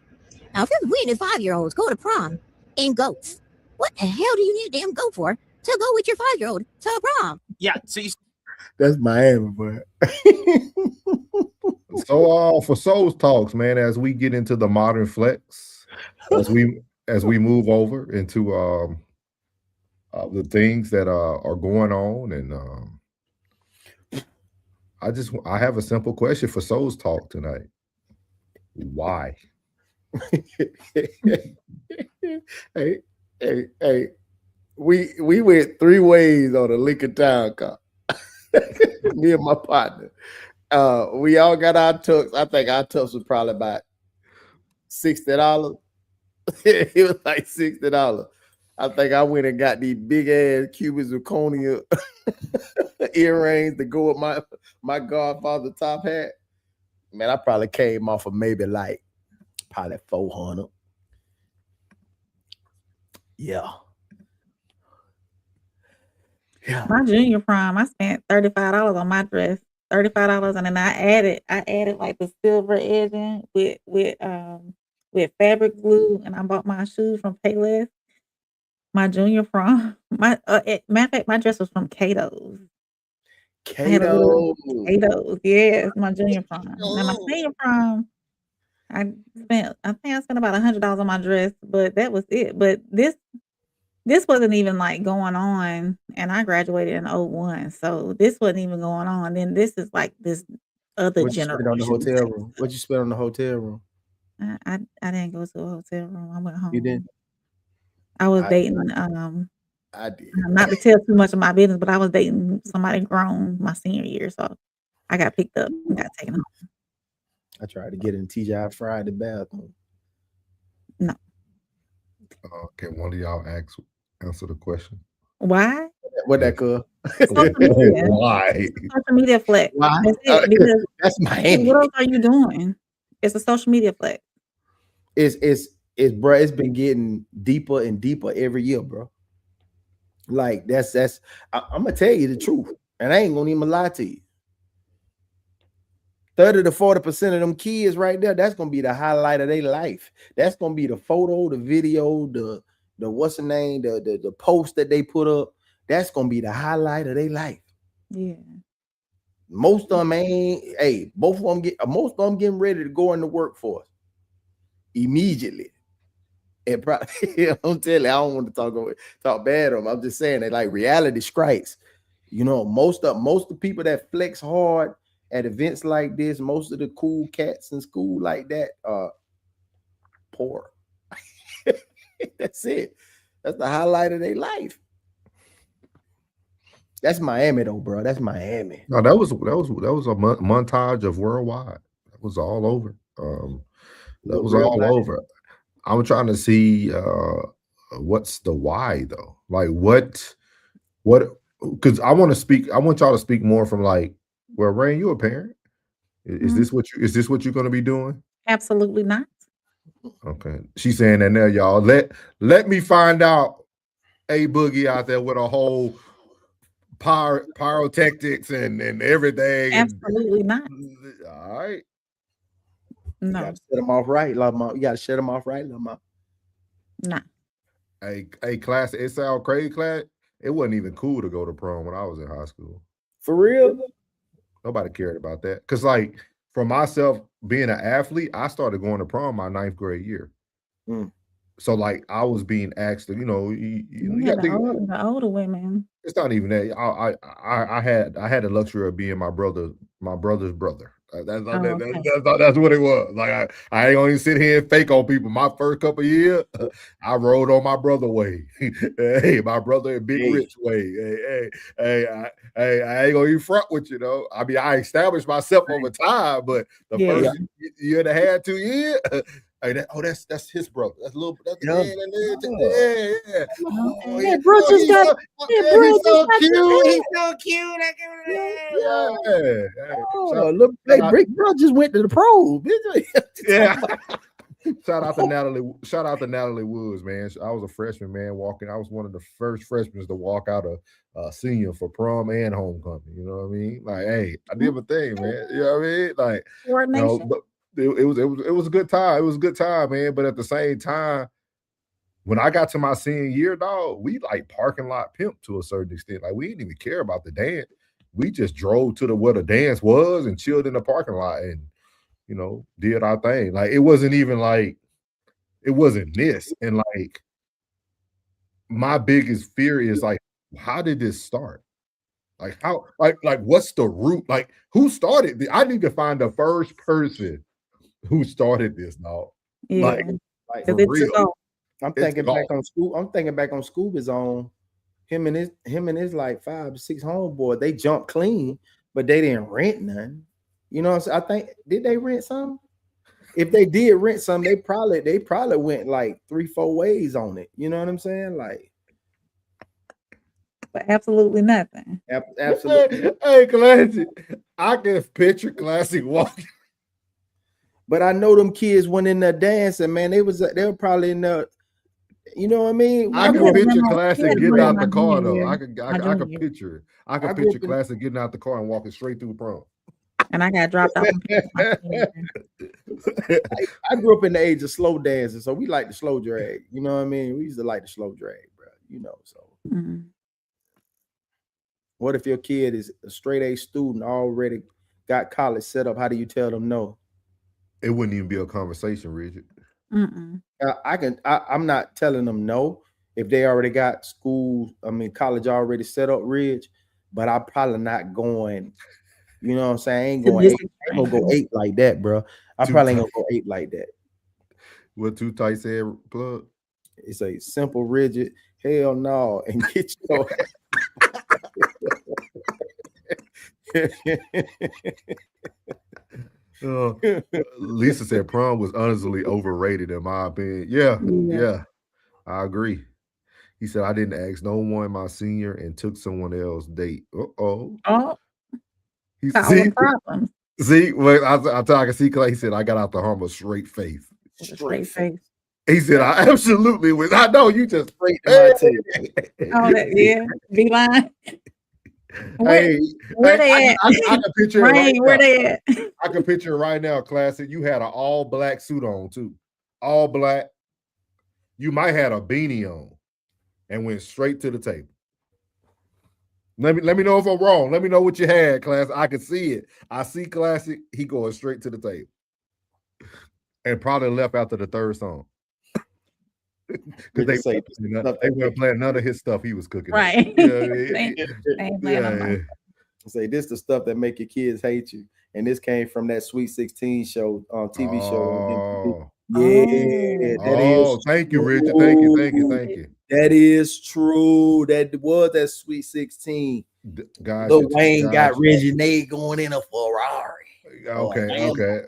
[SPEAKER 13] Now, if we and 5-year-olds go to prom in goats, what the hell do you need a damn goat for to go with your 5-year-old to prom?
[SPEAKER 10] Yeah, so you...
[SPEAKER 6] That's Miami, boy.
[SPEAKER 4] So for Souls Talks, man, as we get into the Modern Flex, as we move over into the things that are going on, and I have a simple question for Souls Talk tonight. Why?
[SPEAKER 6] Hey, we went 3 ways on a Lincoln Town car. Me and my partner. We all got our tux. I think our tux was probably about $60. It was like $60. I think I went and got these big ass Cuban zirconia earrings to go with my Godfather top hat. Man, I probably came off of maybe like probably 400. Yeah.
[SPEAKER 5] My junior prom, I spent $35 on my dress. $35, and then I added like the silver edging with fabric glue, and I bought my shoes from Payless. My junior prom, matter of fact, my dress was from Cato's. I had a little Cato's, yes, my junior prom. Now my senior prom, I think I spent about $100 on my dress, but that was it. But this wasn't even like going on, and I graduated in 01, so this wasn't even going on. Then this is like this other
[SPEAKER 6] What you spent on the
[SPEAKER 5] generation.
[SPEAKER 6] hotel room? What you spent on the hotel room?
[SPEAKER 5] I didn't go to a hotel room. I went home.
[SPEAKER 6] You didn't?
[SPEAKER 5] I was
[SPEAKER 6] I
[SPEAKER 5] dating
[SPEAKER 6] I did.
[SPEAKER 5] not to tell too much of my business, but I was dating somebody grown my senior year, so I got picked up and got taken home.
[SPEAKER 6] I tried to get in TGI Friday bathroom.
[SPEAKER 5] No.
[SPEAKER 4] Can one of y'all answer the question?
[SPEAKER 5] Why?
[SPEAKER 6] What that could?
[SPEAKER 5] Social media.
[SPEAKER 4] Why?
[SPEAKER 5] Social media flex.
[SPEAKER 6] Why?
[SPEAKER 5] That's it. Because
[SPEAKER 6] That's Miami.
[SPEAKER 5] what else are you doing? It's a social media flex.
[SPEAKER 6] It's bro. It's been getting deeper and deeper every year, bro. Like I'm gonna tell you the truth, and I ain't gonna even lie to you. 30 to 40% of them kids right there, that's gonna be the highlight of their life. That's gonna be the photo, the video, the what's the name, the post that they put up. That's gonna be the highlight of their life.
[SPEAKER 5] Yeah.
[SPEAKER 6] Most of them ain't. Hey, most of them getting ready to go in the workforce immediately. And probably, I'm telling you, I don't want to talk bad on them. I'm just saying that like reality strikes. You know, most of the people that flex hard at events like this, most of the cool cats in school like that are poor. That's it. That's the highlight of their life. That's Miami though, bro. That's Miami.
[SPEAKER 4] No, that was a montage of worldwide. That was all over. That was all over. I'm trying to see what's the why though. Like what? Because I want y'all to speak more from like, well, Rain, you a parent. Is this what you're going to be doing?
[SPEAKER 5] Absolutely not.
[SPEAKER 4] Okay. She's saying that now, y'all. Let me find out a Boogie out there with a whole pyrotechnics and everything.
[SPEAKER 5] Absolutely not.
[SPEAKER 4] All right.
[SPEAKER 5] No.
[SPEAKER 6] You gotta set them off right, Lamar. You gotta shut them off right, Lamar.
[SPEAKER 5] Nah.
[SPEAKER 4] A class, it sound crazy, class. It wasn't even cool to go to prom when I was in high school.
[SPEAKER 6] For real?
[SPEAKER 4] Nobody cared about that. Because like for myself being an athlete, I started going to prom my 9th grade year. So like I was being asked to, you got
[SPEAKER 5] the older women.
[SPEAKER 4] It's not even that. I had the luxury of being my brother's brother. That's what it was. Like I ain't gonna even sit here and fake on people. My first couple of years, I rode on my brother way. Hey, my brother in Big Rich way. Hey, I ain't gonna even front with you though. I mean, I established myself over time, but the first year and a half, 2 years. Hey, that's his brother. That's little. That's yeah. Oh,
[SPEAKER 6] yeah, bro, just got. He's so cute.
[SPEAKER 8] He's so cute.
[SPEAKER 6] Look, Big Bro just went to the pros.
[SPEAKER 4] Yeah. Shout out to Natalie Woods, man. I was a freshman, man. I was one of the first freshmen to walk out a senior for prom and homecoming. You know what I mean? Like, hey, I did my thing, man. You know what I mean? Like, but it was a good time. It was a good time, man. But at the same time, when I got to my senior year, dog, we like parking lot pimp to a certain extent. Like, we didn't even care about the dance. We just drove to where the dance was and chilled in the parking lot and, did our thing. Like, it wasn't even like, it wasn't this. And like, my biggest fear is like, how did this start? Like, how, like what's the root? Like, who started this? I need to find the first person who started this, dog.
[SPEAKER 5] Yeah.
[SPEAKER 6] Like for real. I'm thinking back on Scooby's on him and his like 5 to 6 homeboy. They jumped clean, but they didn't rent none. You know what I'm saying? I think, did they rent some? If they did rent some, they probably went like 3-4 ways on it. You know what I'm saying? Like,
[SPEAKER 5] but absolutely nothing.
[SPEAKER 6] Absolutely.
[SPEAKER 4] Hey, Classic. I can picture Classic walking.
[SPEAKER 6] But I know them kids went in there dancing, man. They were probably in there. You know what I mean?
[SPEAKER 4] I can picture Classic getting out the car though. I can picture it. I can picture Classic getting out the car and walking straight through prom.
[SPEAKER 5] And I got dropped off.
[SPEAKER 6] I grew up in the age of slow dancing, so we like the slow drag. You know what I mean? We used to like the slow drag, bro. You know, so.
[SPEAKER 5] Mm-hmm.
[SPEAKER 6] What if your kid is a straight A student, already got college set up? How do you tell them no?
[SPEAKER 4] It wouldn't even be a conversation, Richard.
[SPEAKER 6] I'm not telling them no if they already got college already set up, Ridge. But I'm probably not going. You know what I'm saying? I ain't gonna go 8 like that, bro. I probably ain't gonna go 8 like that.
[SPEAKER 4] What Too Tight said, plug?
[SPEAKER 6] It's a simple, rigid, hell no, and get your
[SPEAKER 4] Lisa said prom was honestly overrated in my opinion. Yeah, I agree. He said I didn't ask no one my senior and took someone else's date. Oh,
[SPEAKER 5] Problems.
[SPEAKER 4] See, well, I can see Clay. He said I got out the home with straight face.
[SPEAKER 5] Straight face.
[SPEAKER 4] He said I absolutely was. I know you just straight
[SPEAKER 5] to my tail. Yeah, be lying. Where they at?
[SPEAKER 4] I can picture it right
[SPEAKER 5] where
[SPEAKER 4] now.
[SPEAKER 5] they at?
[SPEAKER 4] I can picture it right now, Classic. You had an all black suit on too, all black. You might had a beanie on, and went straight to the table. Let me know if I'm wrong. Let me know what you had, Classic. I can see it. I see Classic. He going straight to the table, and probably left after the third song. Because they weren't playing none of his stuff he was cooking.
[SPEAKER 5] Right.
[SPEAKER 6] Say this the stuff that make your kids hate you. And this came from that Sweet 16 show, TV show.
[SPEAKER 4] Thank you, Richard. Thank you.
[SPEAKER 6] That is true. That was that Sweet 16.
[SPEAKER 4] Guys,
[SPEAKER 6] Lil Wayne got Reggie going in a Ferrari.
[SPEAKER 4] Okay.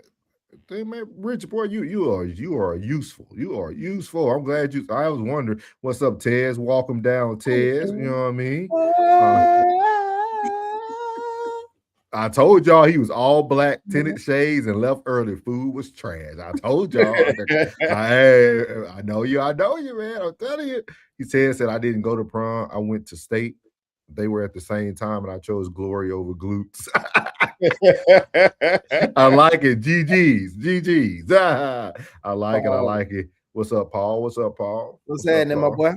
[SPEAKER 4] Man, Richard, boy, you are useful. You are useful. I'm glad you. I was wondering what's up, Tez. Welcome down, Tez. You know what I mean? I told y'all he was all black, tinted shades, and left early. Food was trash. I told y'all. I know you, man. I'm telling you. He said I didn't go to prom. I went to state. They were at the same time, and I chose glory over glutes. I like it. GG's. I like it. What's up, Paul?
[SPEAKER 6] What's happening, my boy?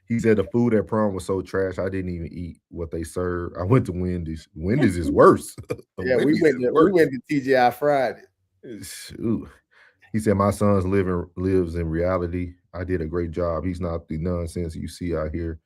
[SPEAKER 4] He said the food at prom was so trash, I didn't even eat what they served. I went to Wendy's. Wendy's is worse.
[SPEAKER 6] Yeah, we went to TGI Friday.
[SPEAKER 4] Ooh. He said my son lives in reality. I did a great job. He's not the nonsense you see out here.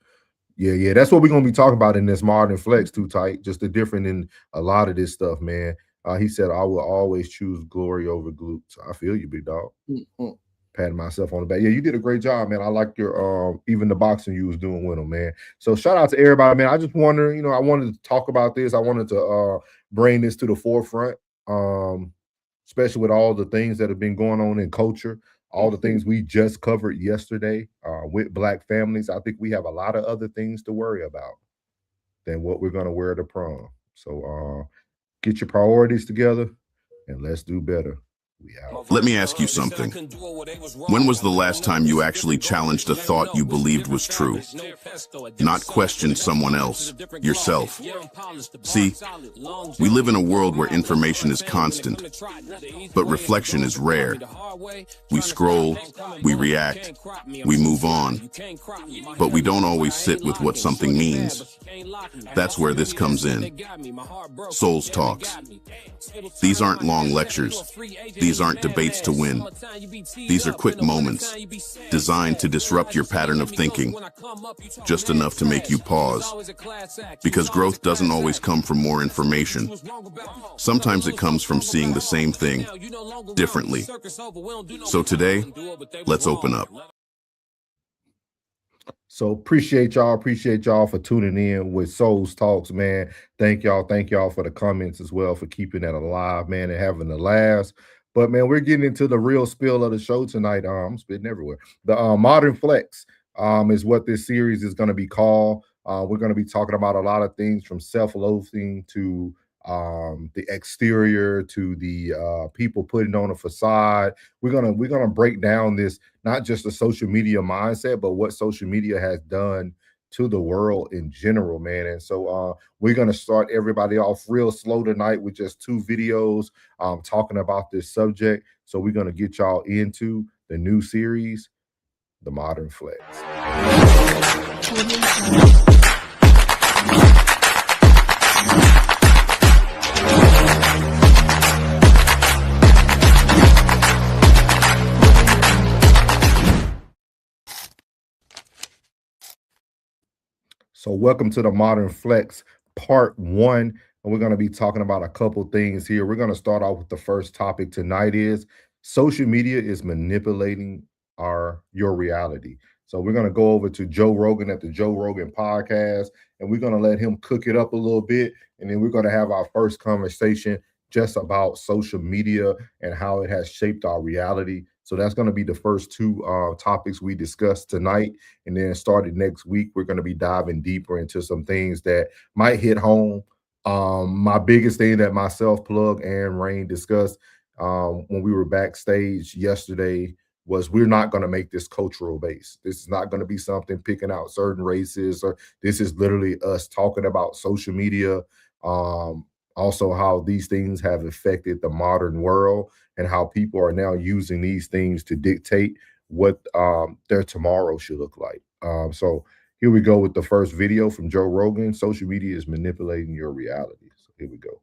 [SPEAKER 4] Yeah. That's what we're gonna be talking about in this Modern Flex, Too Tight. Just the different in a lot of this stuff, man. He said I will always choose glory over glutes. I feel you, big dog.
[SPEAKER 6] Mm-hmm.
[SPEAKER 4] Patting myself on the back. Yeah, you did a great job, man. I like your even the boxing you was doing with them, man. So shout out to everybody, man. I just wonder, I wanted to talk about this. I wanted to bring this to the forefront, especially with all the things that have been going on in culture, all the things we just covered yesterday with Black families. I think we have a lot of other things to worry about than what we're gonna wear to prom. So get your priorities together and let's do better.
[SPEAKER 14] Let me ask you something. When was the last time you actually challenged a thought you believed was true? Not questioned someone else, yourself. See, we live in a world where information is constant, but reflection is rare. We scroll, we react, we move on, but we don't always sit with what something means. That's where this comes in. Souls Talks. These aren't long lectures. These aren't debates to win. These are quick moments, designed to disrupt your pattern of thinking, just enough to make you pause. Because growth doesn't always come from more information. Sometimes it comes from seeing the same thing differently. So today, let's open up.
[SPEAKER 4] So appreciate y'all for tuning in with Souls Talks, man. Thank y'all for the comments as well, for keeping that alive, man, and having the laughs. But man, we're getting into the real spill of the show tonight. I'm spitting everywhere. The Modern Flex is what this series is going to be called. We're going to be talking about a lot of things from self-loathing to the exterior to the people putting on a facade. We're gonna break down this, not just the social media mindset, but what social media has done to the world in general, man. And so we're going to start everybody off real slow tonight with just 2 videos talking about this subject. So we're going to get y'all into the new series, The Modern Flex. So welcome to the Modern Flex Part 1. And we're going to be talking about a couple things here. We're going to start off with the first topic tonight is social media is manipulating your reality. So we're going to go over to Joe Rogan at the Joe Rogan podcast, and we're going to let him cook it up a little bit. And then we're going to have our first conversation just about social media and how it has shaped our reality. So that's going to be the first 2 topics we discuss tonight. And then starting next week, we're going to be diving deeper into some things that might hit home. My biggest thing that myself, Plug, and Rain discussed when we were backstage yesterday was we're not going to make this cultural based. This is not going to be something picking out certain races, or this is literally us talking about social media. Also how these things have affected the modern world and how people are now using these things to dictate what their tomorrow should look like. So here we go with the first video from Joe Rogan. Social media is manipulating your reality. So here we go.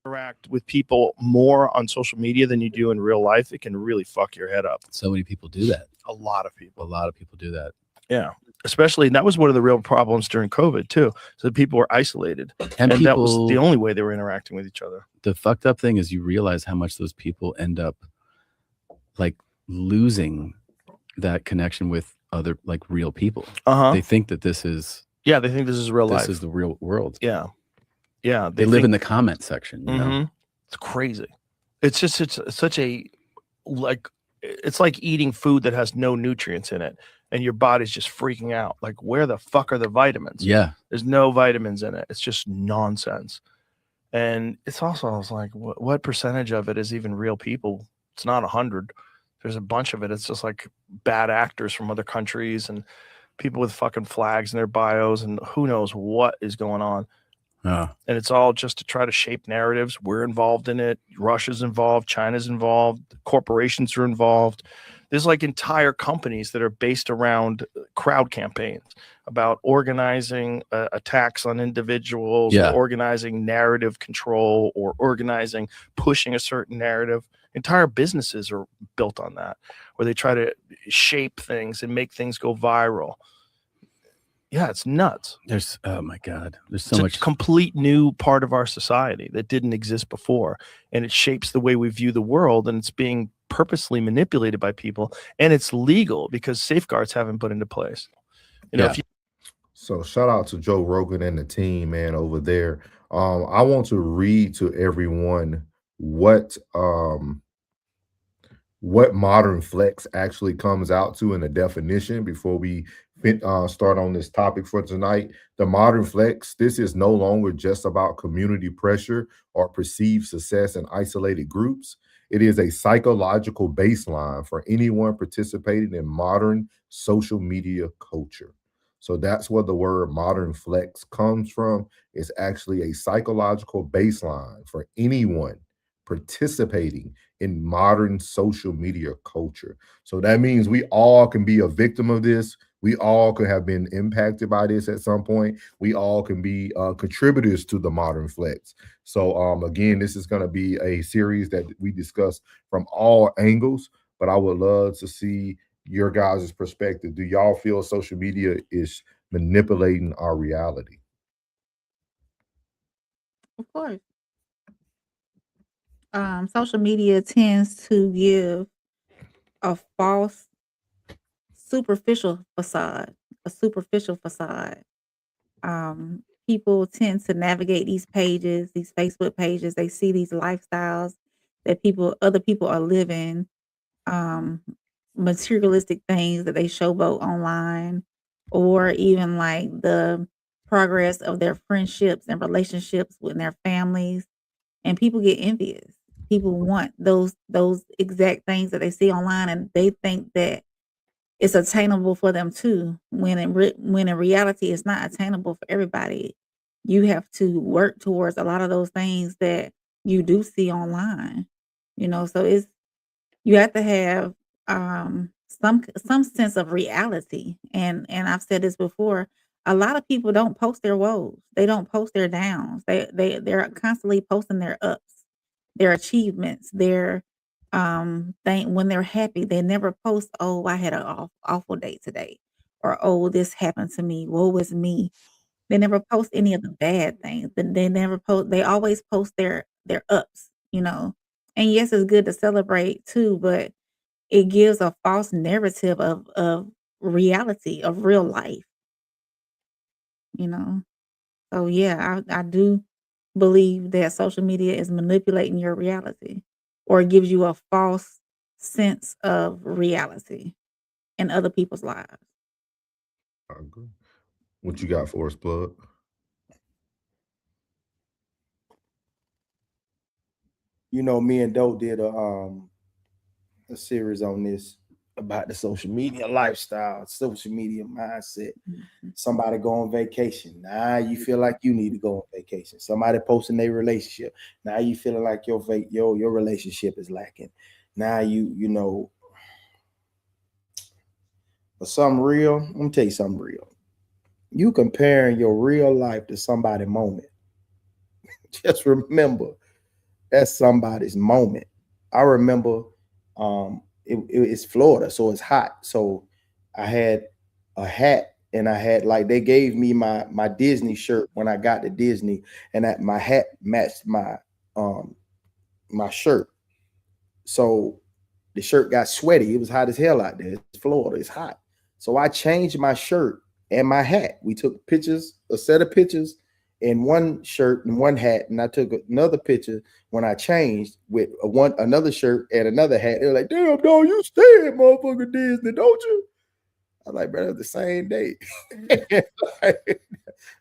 [SPEAKER 15] Interact with people more on social media than you do in real life, it can really fuck your head up.
[SPEAKER 16] So many people do that.
[SPEAKER 15] A lot of people.
[SPEAKER 16] A lot of people do that.
[SPEAKER 15] Yeah. Especially, and that was one of the real problems during COVID too. So people were isolated, and that was the only way they were interacting with each other.
[SPEAKER 16] The fucked up thing is you realize how much those people end up like losing that connection with other like real people. They think that this is
[SPEAKER 15] they think this is real life.
[SPEAKER 16] This is the real world.
[SPEAKER 15] Yeah.
[SPEAKER 16] They live in the comment section. You know?
[SPEAKER 15] It's crazy. It's just it's such a it's like eating food that has no nutrients in it, and your body's just freaking out. Like, where the fuck are the vitamins?
[SPEAKER 16] Yeah,
[SPEAKER 15] there's no vitamins in it. It's just nonsense. And it's also, I was like, what percentage of it is even real people? It's not 100. There's a bunch of it. It's just like bad actors from other countries and people with fucking flags in their bios, and who knows what is going on. And it's all just to try to shape narratives. We're involved in it. Russia's involved. China's involved. Corporations are involved. There's like entire companies that are based around crowd campaigns about organizing attacks on individuals, or organizing narrative control, or organizing, pushing a certain narrative. Entire businesses are built on that, where they try to shape things and make things go viral. Yeah, it's nuts.
[SPEAKER 16] There's, oh my God, there's so
[SPEAKER 15] it's
[SPEAKER 16] much.
[SPEAKER 15] A complete new part of our society that didn't exist before. And it shapes the way we view the world, and it's being purposely manipulated by people. And it's legal because safeguards haven't put into place. You know,
[SPEAKER 4] So shout out to Joe Rogan and the team, man, over there. I want to read to everyone what modern flex actually comes out to in a definition before we start on this topic for tonight. The modern flex, this is no longer just about community pressure or perceived success in isolated groups. It is a psychological baseline for anyone participating in modern social media culture. So that's where the word modern flex comes from. It's actually a psychological baseline for anyone participating in modern social media culture. So that means we all can be a victim of this. We all could have been impacted by this at some point. We all can be contributors to the modern flex. So again, this is going to be a series that we discuss from all angles, but I would love to see your guys' perspective. Do y'all feel social media is manipulating our reality?
[SPEAKER 5] Of course. Social media tends to give a false superficial facade. People tend to navigate these pages, these Facebook pages. They see these lifestyles that other people are living, materialistic things that they showboat online, or even like the progress of their friendships and relationships with their families. And people get envious. People want those exact things that they see online, and they think that it's attainable for them too. When in reality, it's not attainable for everybody. You have to work towards a lot of those things that you do see online. So you have to have some sense of reality. And I've said this before. A lot of people don't post their woes. They don't post their downs. They're constantly posting their ups, their achievements, their thing when they're happy. They never post, oh, I had an awful day today, or oh, this happened to me. Woe is me. They never post any of the bad things. They never post. They always post their ups. And yes, it's good to celebrate too, but it gives a false narrative of reality, of real life, you know? So, yeah, I do believe that social media is manipulating your reality, or it gives you a false sense of reality in other people's lives.
[SPEAKER 4] I agree. What you got for us, Plug?
[SPEAKER 6] Me and Doe did a series on this about the social media lifestyle, social media mindset. Somebody go on vacation. Now you feel like you need to go on vacation. Somebody posting their relationship. Now you feeling like your relationship is lacking. Now you know. But something real, let me tell you something real. You comparing your real life to somebody's moment. Just remember, that's somebody's moment. I remember it's Florida, so it's hot. So I had a hat, and I had, like, they gave me my Disney shirt when I got to Disney, and my hat matched my shirt. So the shirt got sweaty. It was hot as hell out there. It's Florida. It's hot. So I changed my shirt and my hat. We took pictures, a set of pictures in one shirt and one hat, and I took another picture when I changed with another shirt and another hat. They were like, "Damn, dog, you stay at motherfucking Disney, don't you?" I'm like, "Bro, that's the same day."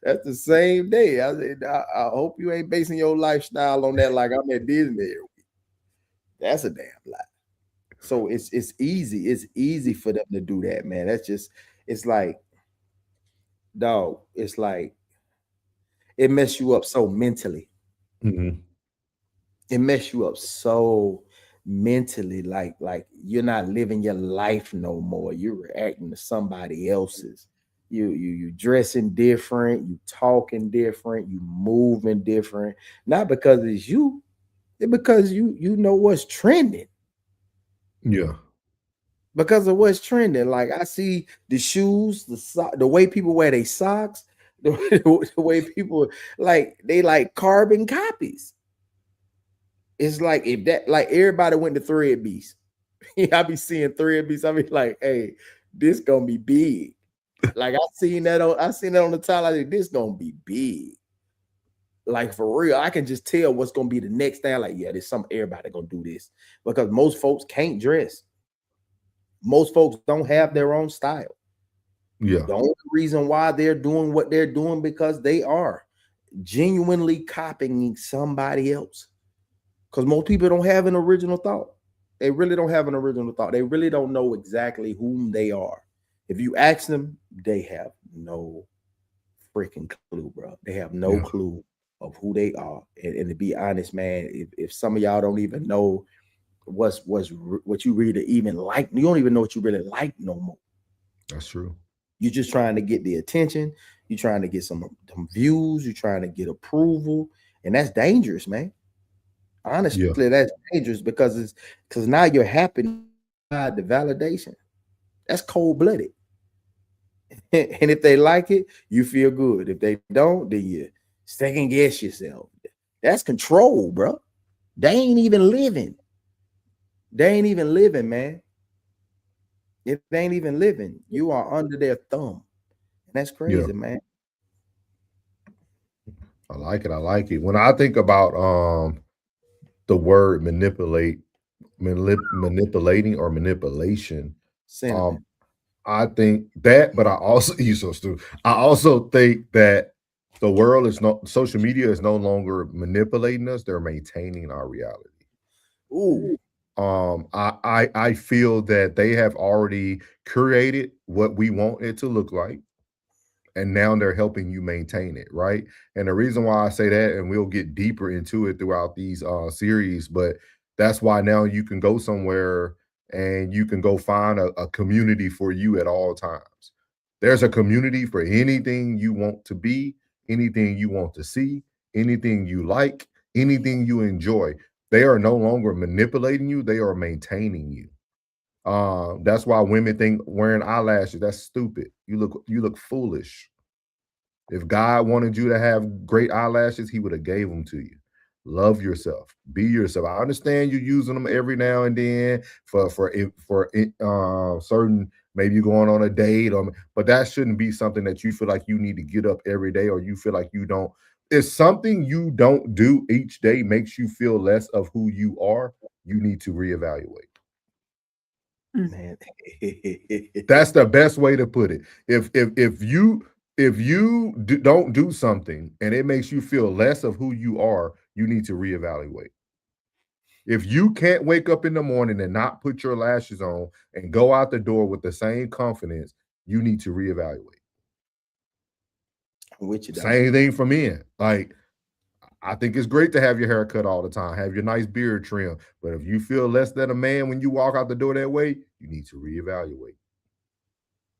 [SPEAKER 6] That's the same day. I said, I hope you ain't basing your lifestyle on that, like I'm at Disney every week. That's a damn lie. So it's easy. It's easy for them to do that, man. It's like, dog, it's like it mess you up so mentally.
[SPEAKER 4] Mm-hmm.
[SPEAKER 6] It mess you up so mentally, like you're not living your life no more. You're reacting to somebody else's. You dressing different, you talking different, you moving different. Not because it's you, it's because you know what's trending.
[SPEAKER 4] Yeah.
[SPEAKER 6] Because of what's trending. Like, I see the shoes, the way people wear their socks, the way people they like carbon copies. It's like, if that, like, everybody went to Thread Beast. I be seeing Thread Beast. I be like, hey, this gonna be big. Like, I seen that on the title. I think this gonna be big. Like, for real, I can just tell what's gonna be the next thing. Like, yeah, there's everybody gonna do this, because most folks can't dress. Most folks don't have their own style.
[SPEAKER 4] Yeah.
[SPEAKER 6] The only reason why they're doing what they're doing, because they are genuinely copying somebody else. Because most people don't have an original thought. They really don't have an original thought. They really don't know exactly whom they are. If you ask them, they have no freaking clue, bro. They have no clue of who they are. And to be honest, man, if some of y'all don't even know what you really even like, you don't even know what you really like no more.
[SPEAKER 4] That's true.
[SPEAKER 6] You're just trying to get the attention. You're trying to get some views. You're trying to get approval, and that's dangerous, man. Honestly, that's dangerous, because now you're happy by the validation. That's cold-blooded. And if they like it, you feel good. If they don't, then you second guess yourself. That's control, bro. They ain't even living. They ain't even living, man. If they ain't even living, you are under their thumb. And that's crazy, man.
[SPEAKER 4] I like it. I like it. When I think about the word manipulating or manipulation, I think that, but I also I also think that the world is social media is no longer manipulating us, they're maintaining our reality.
[SPEAKER 6] Ooh.
[SPEAKER 4] I feel that they have already created what we want it to look like, and now they're helping you maintain it, right? And the reason why I say that, and we'll get deeper into it throughout these series, but that's why now you can go somewhere and you can go find a community for you at all times. There's a community for anything you want to be, anything you want to see, anything you like, anything you enjoy. They are no longer manipulating you, they are maintaining you. That's why women think wearing eyelashes, that's stupid. You look foolish. If God wanted you to have great eyelashes, he would have gave them to you. Love yourself. Be yourself. I understand you using them every now and then for certain, maybe you're going on a date, but that shouldn't be something that you feel like you need to get up every day, or you feel like you don't. If something you don't do each day makes you feel less of who you are, you need to reevaluate.
[SPEAKER 6] Man,
[SPEAKER 4] that's the best way to put it. If you don't do something and it makes you feel less of who you are, you need to reevaluate. If you can't wake up in the morning and not put your lashes on and go out the door with the same confidence, you need to reevaluate.
[SPEAKER 6] With you,
[SPEAKER 4] same thing for men. Like, I think it's great to have your hair cut all the time, have your nice beard trim. But if you feel less than a man when you walk out the door that way, you need to reevaluate.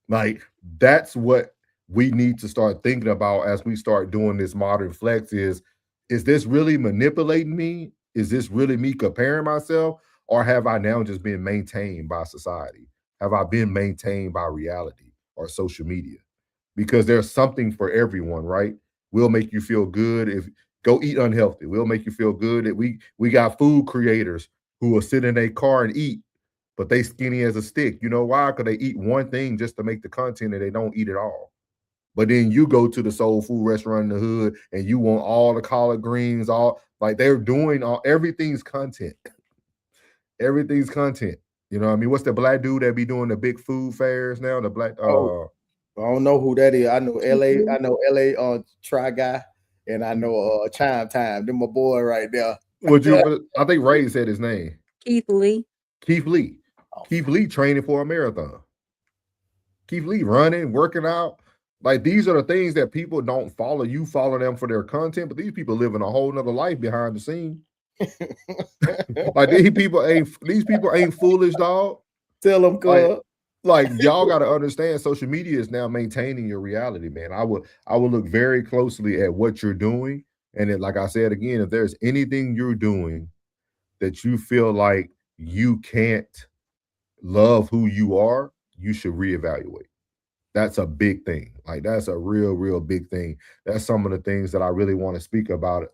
[SPEAKER 4] Like, that's what we need to start thinking about as we start doing this modern flex is this really manipulating me? Is this really me comparing myself? Or have I now just been maintained by society? Have I been maintained by reality or social media? Because there's something for everyone, right? We'll make you feel good if go eat unhealthy. We'll make you feel good. That we got food creators who will sit in a car and eat, but they skinny as a stick. You know why? Because they eat one thing just to make the content and they don't eat it all. But then you go to the soul food restaurant in the hood and you want all the collard greens, all like they're doing everything's content. Everything's content. You know what I mean? What's the black dude that be doing the big food fairs now? The black
[SPEAKER 6] I don't know who that is. I know LA Try Guy, and I know Chime Time. They're my boy right there.
[SPEAKER 4] I think Ray said his name.
[SPEAKER 5] Keith Lee.
[SPEAKER 4] Keith Lee. Keith Lee training for a marathon. Keith Lee running, working out. Like, these are the things that people don't follow. You follow them for their content, but these people living a whole nother life behind the scene. Like, these people ain't foolish, dog.
[SPEAKER 6] Tell them,
[SPEAKER 4] like y'all got to understand, social media is now maintaining your reality, man. I would look very closely at what you're doing, and then, like I said again, if there's anything you're doing that you feel like you can't love who you are, you should reevaluate. That's a big thing. Like, that's a real big thing. That's some of the things that I really want to speak about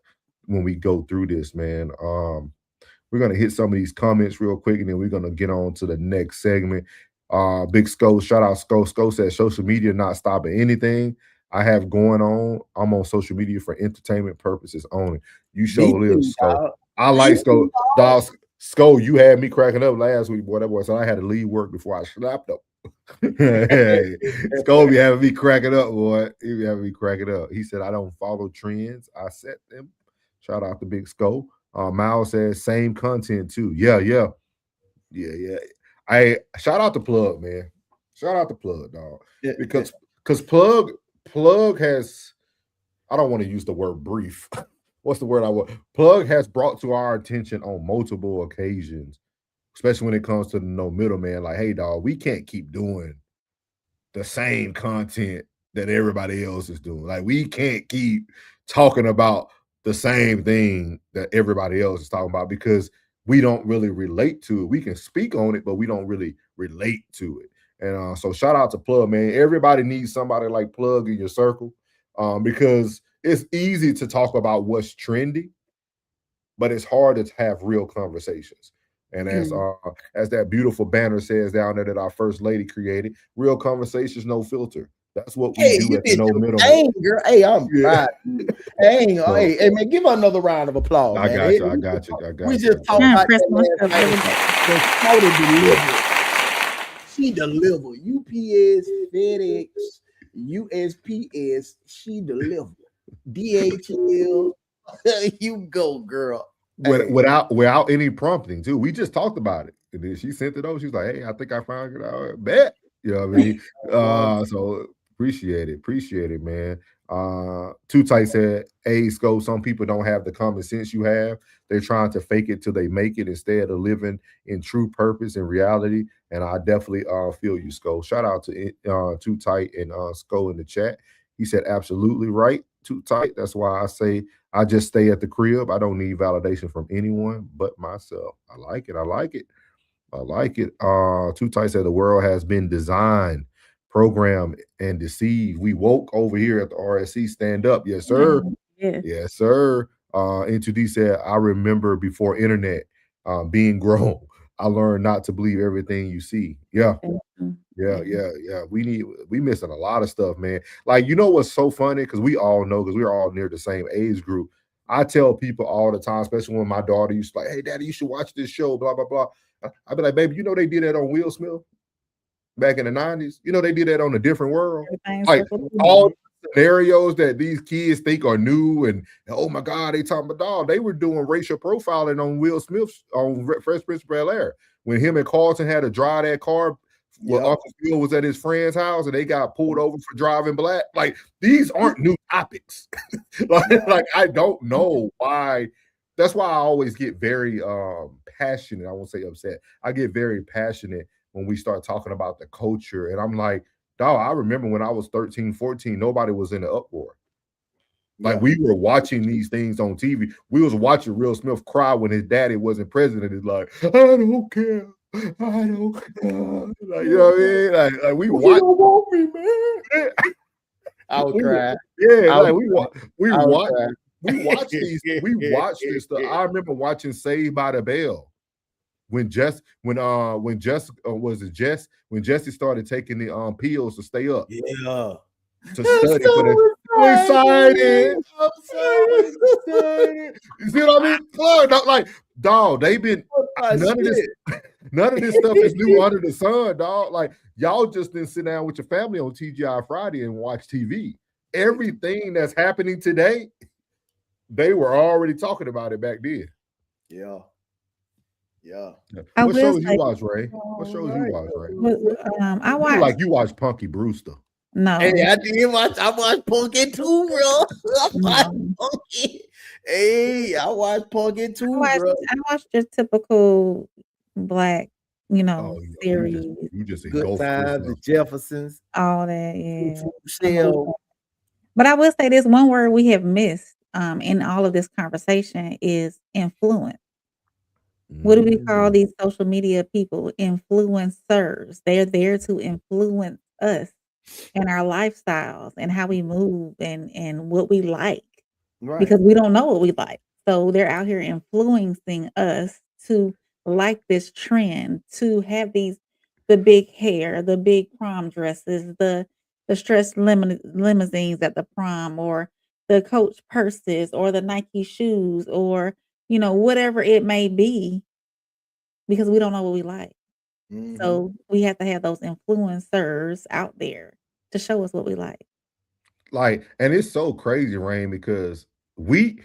[SPEAKER 4] when we go through this, man. We're gonna hit some of these comments real quick, and then we're gonna get on to the next segment. Big Sco, shout out Sco. Sco says social media not stopping anything I have going on. I'm on social media for entertainment purposes only. You show live, Sco. I like Sco. Dog, Sco, you had me cracking up last week, boy. That boy said I had to leave work before I slapped up. Hey, Sco be having me cracking up, boy. He be having me cracking up. He said I don't follow trends, I set them. Shout out to Big Sco. Miles says same content too. Yeah. I shout out to Plug, man. Shout out to Plug, dog.
[SPEAKER 6] Yeah,
[SPEAKER 4] because Plug has, I don't want to use the word brief. What's the word I want? Plug has brought to our attention on multiple occasions, especially when it comes to the no middleman. Like, hey, dog, we can't keep doing the same content that everybody else is doing. Like, we can't keep talking about the same thing that everybody else is talking about because we don't really relate to it. We can speak on it, but we don't really relate to it. And so shout out to Plug, man. Everybody needs somebody like Plug in your circle because it's easy to talk about what's trendy, but it's hard to have real conversations. And as that beautiful banner says down there that our first lady created, real conversations, no filter. That's what we do at the No Middle.
[SPEAKER 6] Hey, girl. Hey, I'm proud. Hey, man, give her another round of applause.
[SPEAKER 4] I
[SPEAKER 6] man.
[SPEAKER 4] got you.
[SPEAKER 6] We just talked about that. She delivered. UPS, FedEx, USPS, she delivered. DHL, you go, girl.
[SPEAKER 4] without any prompting too. We just talked about it, and then she sent it over. She's like, "Hey, I think I found it out." Bet, you know what I mean? So appreciate it, man. Too Tight said, "Hey, Scope, some people don't have the common sense you have. They're trying to fake it till they make it instead of living in true purpose and reality." And I definitely feel you, Scope. Shout out to Too Tight and Scope in the chat. He said, "Absolutely right, Too Tight. That's why I say I just stay at the crib. I don't need validation from anyone but myself." I like it. Too Tight said, "The world has been designed, programmed, and deceived. We woke over here at the RSC. Stand up." Yes, sir. Yes, sir. Into D said, "I remember before internet being grown, I learned not to believe everything you see." Yeah. We missing a lot of stuff, man. Like, you know what's so funny? Because we all know, because we're all near the same age group. I tell people all the time, especially when my daughter used to like, "Hey, Daddy, you should watch this show, blah, blah, blah." I'd be like, "Baby, you know they did that on Will Smith back in the 90s. You know they did that on A Different World." Like, all scenarios that these kids think are new and oh my God, they talking about, dog, they were doing racial profiling on Will Smith's on Fresh Prince of Bel-Air when him and Carlton had to drive that car. Well, Uncle Phil was at his friend's house and they got pulled over for driving black. Like, these aren't new topics. like I don't know why. That's why I always get very passionate. I won't say upset. I get very passionate when we start talking about the culture. And I'm like, dog, I remember when I was 13, 14, nobody was in the uproar. Like, we were watching these things on TV. We was watching Will Smith cry when his daddy wasn't president. It's like, "I don't care. I don't care." Like, you know what I mean? Like we watch. Want me, man.
[SPEAKER 6] I would cry.
[SPEAKER 4] Yeah, like we watch these. We watch this stuff. I remember watching Saved by the Bell when Jesse started taking the pills to stay up.
[SPEAKER 6] Yeah.
[SPEAKER 4] To study for the excited. I'm so excited. You see what I mean? Like, dog, they've been none of this stuff is new under the sun, dog. Like, y'all just didn't sit down with your family on TGI Friday and watch TV. Everything that's happening today, they were already talking about it back then.
[SPEAKER 6] Yeah.
[SPEAKER 4] What shows you watch, Ray? What shows you watch, Ray?
[SPEAKER 5] I watch.
[SPEAKER 4] Like, you watch Punky Brewster.
[SPEAKER 5] No.
[SPEAKER 6] Hey, I watched Punky too, bro. I watched Punky. Hey, I watched Punky too, bro.
[SPEAKER 5] I watched your typical black, series.
[SPEAKER 4] You just
[SPEAKER 6] Good Times, the Jeffersons,
[SPEAKER 5] all that, yeah.
[SPEAKER 6] Shell.
[SPEAKER 5] But I will say this one word we have missed in all of this conversation is influence. What do we call these social media people? Influencers. They're there to influence us and our lifestyles and how we move and what we like.
[SPEAKER 6] Right.
[SPEAKER 5] Because we don't know what we like. So they're out here influencing us to like this trend, to have the big hair, the big prom dresses, the stretched limousines at the prom, or the Coach purses, or the Nike shoes, or whatever it may be, because we don't know what we like. So we have to have those influencers out there to show us what we like.
[SPEAKER 4] Like, and it's so crazy, Rain, because we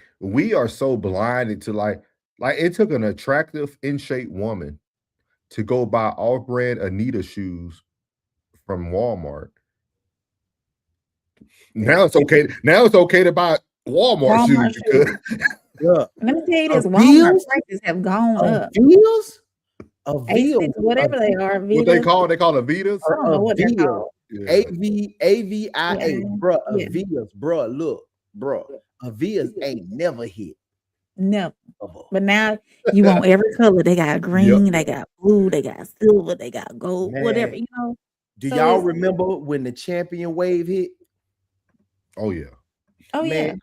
[SPEAKER 4] are so blinded to like it took an attractive, in shape woman to go buy off-brand Anita shoes from Walmart. Now it's okay. Now it's okay to buy Walmart shoes. Because,
[SPEAKER 6] yeah.
[SPEAKER 5] Let me tell you this: Walmart prices have gone up.
[SPEAKER 6] Avios,
[SPEAKER 5] whatever they are. Vitas.
[SPEAKER 4] What they call Avitas?
[SPEAKER 5] I don't know what they're called.
[SPEAKER 6] AVIA, bro. Avias, bro. Look, bro. Avias ain't never hit.
[SPEAKER 5] Never. But now you want every color. They got green, they got blue, they got silver, they got gold, whatever,
[SPEAKER 6] Do y'all remember when the Champion wave hit?
[SPEAKER 4] Oh yeah.
[SPEAKER 5] Oh yeah.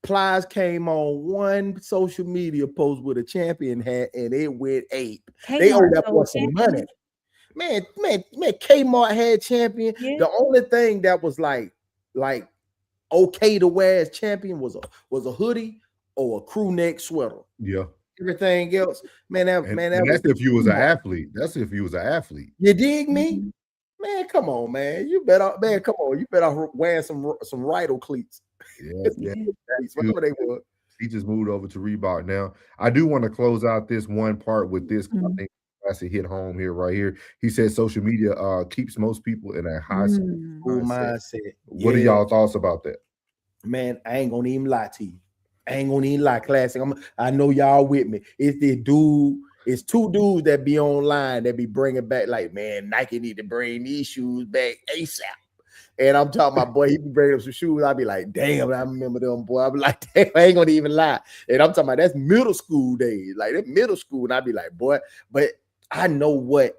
[SPEAKER 6] Plies came on one social media post with a Champion hat and it went ape. They owed that for some money. Man, Kmart had Champion. Yeah. The only thing that was like okay to wear as Champion was a hoodie or a crew neck sweater.
[SPEAKER 4] Yeah.
[SPEAKER 6] Everything else,
[SPEAKER 4] that's if you was an athlete. That's if you was an athlete.
[SPEAKER 6] You dig me? Man, come on, man. You better wear some Rydell cleats.
[SPEAKER 4] Yeah.
[SPEAKER 6] Whatever they were.
[SPEAKER 4] He just moved over to Reebok now. I do want to close out this one part with this. I think that's a hit home here, right here. He said social media keeps most people in a high mindset. What are y'all thoughts about that?
[SPEAKER 6] Man, I ain't gonna even lie to you. I ain't gonna even lie, classic. I know y'all with me. It's this dude. It's two dudes that be online that be bringing back, like, man, Nike need to bring these shoes back ASAP. And I'm talking about, boy, he be bringing up some shoes. I be like, damn, I remember them, boy. I be like, damn, I ain't gonna even lie. And I'm talking about that's middle school days, like that middle school. And I be like, boy, but I know what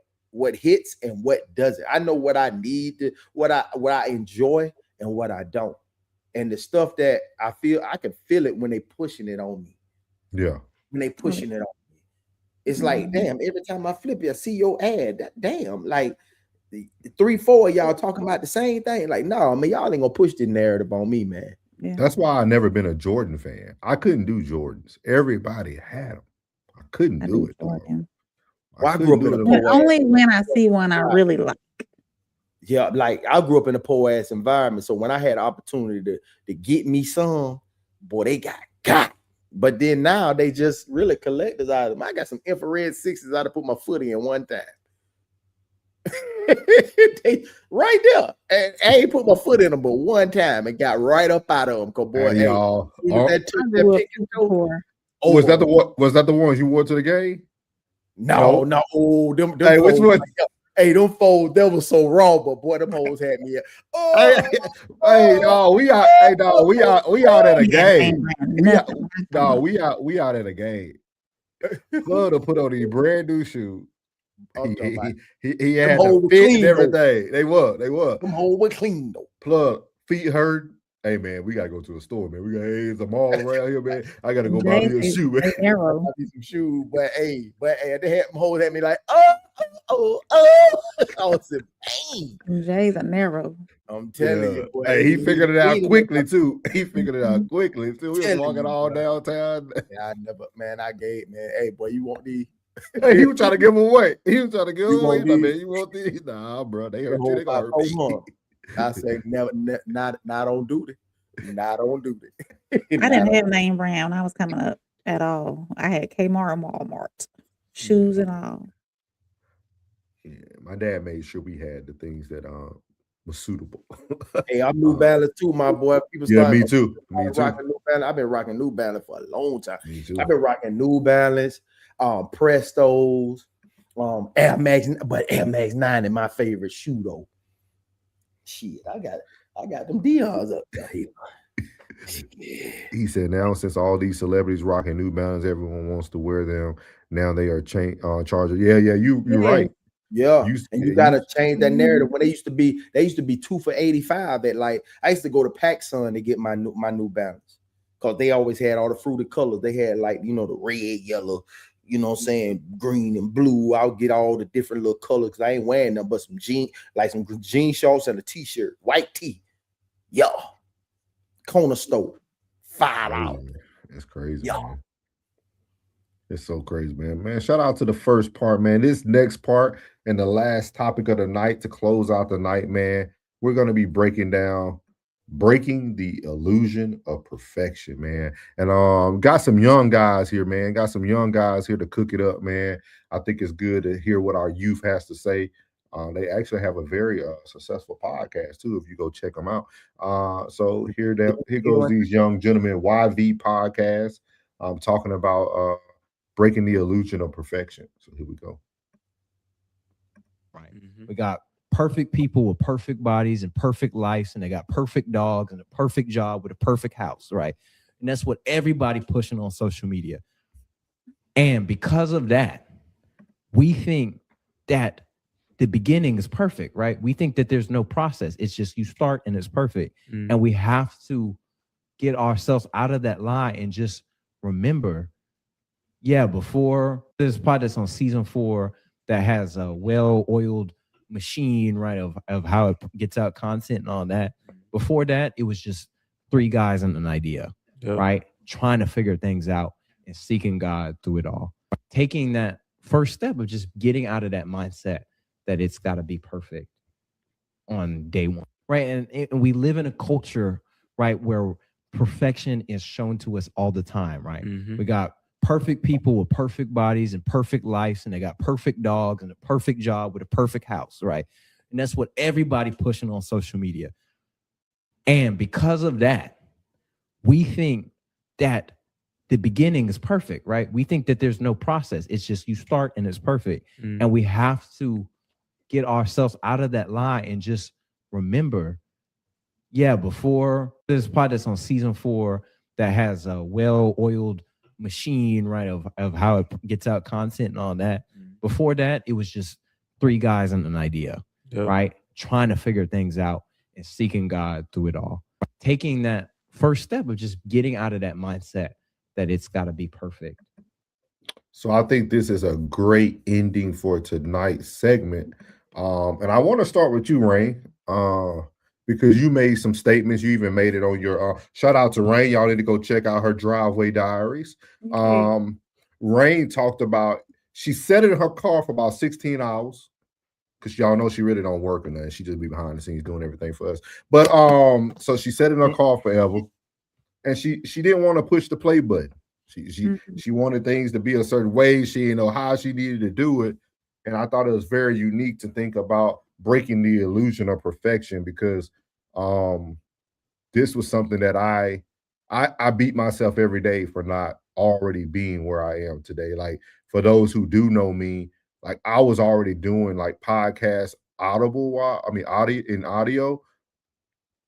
[SPEAKER 6] hits and what doesn't. I know what I need to, what I enjoy and what I don't. And the stuff that I can feel it when they pushing it on me.
[SPEAKER 4] Yeah.
[SPEAKER 6] When they pushing it on me. It's like, damn, every time I flip it, I see your ad. Damn, like 3-4 of y'all talking about the same thing. Like, no, man, y'all ain't gonna push the narrative on me, man.
[SPEAKER 5] Yeah.
[SPEAKER 4] That's why I never been a Jordan fan. I couldn't do Jordans. Everybody had them. I couldn't do it.
[SPEAKER 6] Well, I grew up in a
[SPEAKER 5] but only when I see one I really like.
[SPEAKER 6] Yeah, like I grew up in a poor ass environment. So when I had the opportunity to get me some, boy, they got. But then now they just really collectors items. I got some infrared 6s I to put my foot in one time. Right there. And I ain't put my foot in them but one time and got right up out of them. Cause boy,
[SPEAKER 4] hey, y'all.
[SPEAKER 6] Was that
[SPEAKER 4] the ones you wore to the game?
[SPEAKER 6] No. Them
[SPEAKER 4] hey, which one?
[SPEAKER 6] Hey, them folds, that was so raw, but boy, them hoes had me.
[SPEAKER 4] Hey, dog, we out at a game. We out at a game. Love to put on these brand new shoes. He had the fit and everything. They were.
[SPEAKER 6] Them hoes were clean though.
[SPEAKER 4] Plug, feet hurt. Hey man, we gotta go to a store, man. It's a mall around here, man. I gotta go buy me a shoe, man.
[SPEAKER 6] Some shoes, but hey, they had them hoes at me like, oh. I was saying, hey.
[SPEAKER 5] Jay's a narrow.
[SPEAKER 6] I'm telling you, boy.
[SPEAKER 4] Hey, he figured it out quickly too. He was walking all downtown.
[SPEAKER 6] Yeah, I gave, man. Hey, boy, you want these?
[SPEAKER 4] Hey, he was trying to give them away. You want these? Nah, bro, they hurt you. They gonna hurt me.
[SPEAKER 6] I say never, not don't do it. Not don't do it.
[SPEAKER 5] I didn't have name brand when I was coming up at all. I had Kmart and Walmart, shoes and all.
[SPEAKER 4] Yeah, my dad made sure we had the things that was suitable.
[SPEAKER 6] Hey, I'm New Balance too, my boy. People
[SPEAKER 4] me too.
[SPEAKER 6] Rocking New Balance. I've been rocking New Balance for a long time. Me too. I've been rocking New Balance, Prestos, Air Max, but Air Max 9 is my favorite shoe though. Shit, I got them Dion's up there.
[SPEAKER 4] He said now since all these celebrities rocking New Balance, everyone wants to wear them. Now they are charging. Yeah, you're right.
[SPEAKER 6] Yeah, you gotta change that narrative. When they used to be 2 for $85 at, like, I used to go to PacSun to get my New Balance because they always had all the fruited colors. They had, like, the red, yellow, green and blue. I'll get all the different little colors because I ain't wearing them but some jean shorts and a t-shirt, white tee. Yeah. Corner store, $5.
[SPEAKER 4] That's crazy. Yeah. Man. It's so crazy, man. Shout out to the first part, man. This next part and the last topic of the night to close out the night, man. We're going to be breaking the illusion of perfection, man. And got some young guys here, man. Got some young guys here to cook it up, man. I think it's good to hear what our youth has to say. They actually have a very successful podcast too. If you go check them out. So here goes these young gentlemen. YV podcast. Talking about breaking the illusion of perfection. So here we go.
[SPEAKER 17] Right. We got perfect people with perfect bodies and perfect lives, and they got perfect dogs and a perfect job with a perfect house, right? And that's what everybody pushing on social media. And because of that, we think that the beginning is perfect, right? We think that there's no process. It's just you start and it's perfect. And we have to get ourselves out of that lie and just remember, before there's a pod that's on season 4 that has a well-oiled machine, right, of how it gets out content and all that. Before that, it was just 3 guys and an idea, right? Trying to figure things out and seeking God through it all. Taking that first step of just getting out of that mindset that it's got to be perfect on day one, right? And we live in a culture, right, where perfection is shown to us all the time, right?
[SPEAKER 16] Mhm.
[SPEAKER 17] We got perfect people with perfect bodies and perfect lives, and they got perfect dogs and a perfect job with a perfect house, right? And that's what everybody pushing on social media. And because of that, we think that the beginning is perfect, right? We think that there's no process. It's just you start and it's perfect. And we have to get ourselves out of that lie and just remember, yeah, before there's a pod that's on season 4 that has a well-oiled machine, right, of how it gets out content and all that. Before that, it was just 3 guys and an idea,
[SPEAKER 16] Yep.
[SPEAKER 17] right? Trying to figure things out and seeking God through it all. Taking that first step of just getting out of that mindset that it's got to be perfect.
[SPEAKER 4] So I think this is a great ending for tonight's segment. And I want to start with you, Rain, because you made some statements. You even made it on your shout out to Rain. Y'all need to go check out her driveway diaries. Rain talked about she sat in her car for about 16 hours. Because y'all know she really don't work in that. She just be behind the scenes doing everything for us. But so she sat in her car forever, and she didn't want to push the play button. She wanted things to be a certain way. She didn't know how she needed to do it. And I thought it was very unique to think about breaking the illusion of perfection, because this was something that I beat myself every day for not already being where I am today. Like, for those who do know me, like, I was already doing like podcast audio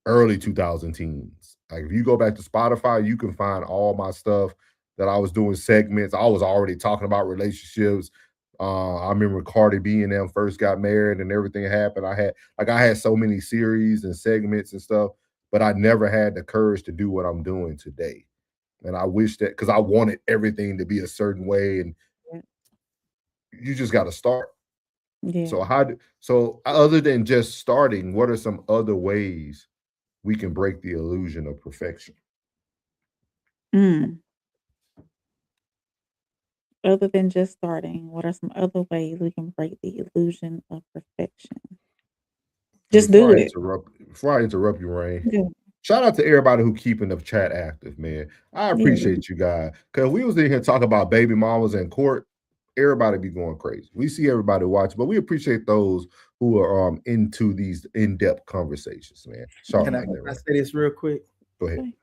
[SPEAKER 4] early 2000 teens. Like, if you go back to Spotify, you can find all my stuff that I was doing segments. I was already talking about relationships. I remember Cardi B and them first got married and everything happened. I had so many series and segments and stuff, but I never had the courage to do what I'm doing today. And I wish that, because I wanted everything to be a certain way, and you just got to start.
[SPEAKER 5] Yeah.
[SPEAKER 4] So other than just starting, what are some other ways we can break the illusion of perfection?
[SPEAKER 5] Other than just starting, what are some other ways we can break the illusion of perfection? Just do it.
[SPEAKER 4] Before I interrupt you, Rain,
[SPEAKER 5] Yeah.
[SPEAKER 4] shout out to everybody who keeping the chat active, man. I appreciate you guys. Because we was in here talking about baby mamas in court, everybody be going crazy. We see everybody watch, but we appreciate those who are into these in-depth conversations, man.
[SPEAKER 6] Can I say this real quick?
[SPEAKER 4] Go ahead.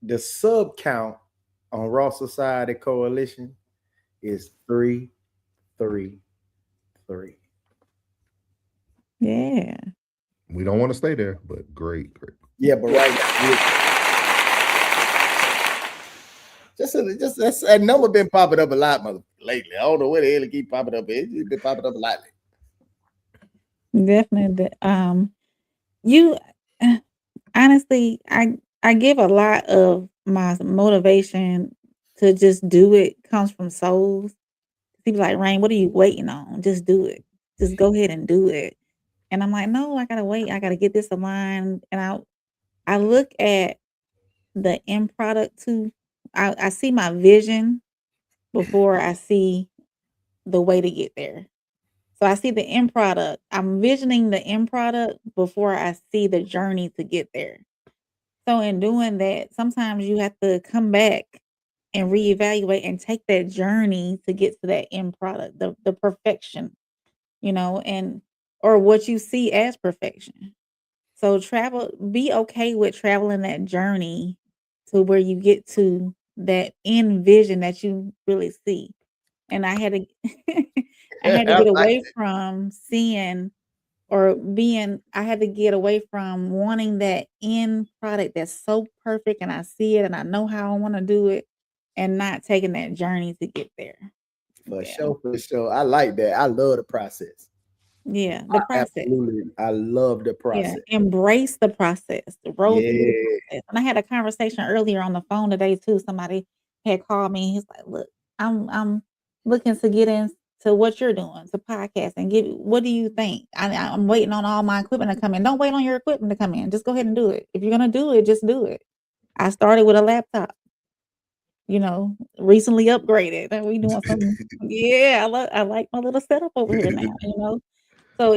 [SPEAKER 6] The sub count on Raw Society Coalition is 333.
[SPEAKER 5] Yeah.
[SPEAKER 4] We don't want to stay there, but great.
[SPEAKER 6] Yeah, but right now, just that number been popping up a lot lately. I don't know where the hell it keep popping up. It's been popping up a lot lately.
[SPEAKER 5] Definitely. You honestly, I give a lot of my motivation to just do it comes from souls. People like, Rain, what are you waiting on? Just do it. Just go ahead and do it. And I'm like, no, I gotta wait. I gotta get this aligned. And I look at the end product too. I see my vision before I see the way to get there. So I see the end product. I'm visioning the end product before I see the journey to get there. So in doing that, sometimes you have to come back and reevaluate and take that journey to get to that end product, the perfection, or what you see as perfection. So be okay with traveling that journey to where you get to that end vision that you really see. And I had to I had to get away from seeing I had to get away from wanting that end product that's so perfect, and I see it and I know how I want to do it, and not taking that journey to get there.
[SPEAKER 6] For sure. I like that. I love the process.
[SPEAKER 5] Yeah, the process.
[SPEAKER 6] Absolutely. I love the process.
[SPEAKER 5] Yeah, embrace the process. Roll through the process. And I had a conversation earlier on the phone today too. Somebody had called me. He's like, "Look, I'm looking to get into what you're doing, to podcast, and what do you think? I'm waiting on all my equipment to come in. Don't wait on your equipment to come in. Just go ahead and do it. If you're gonna do it, just do it." I started with a laptop. Recently upgraded. And we doing something. Yeah, I like my little setup over here now. So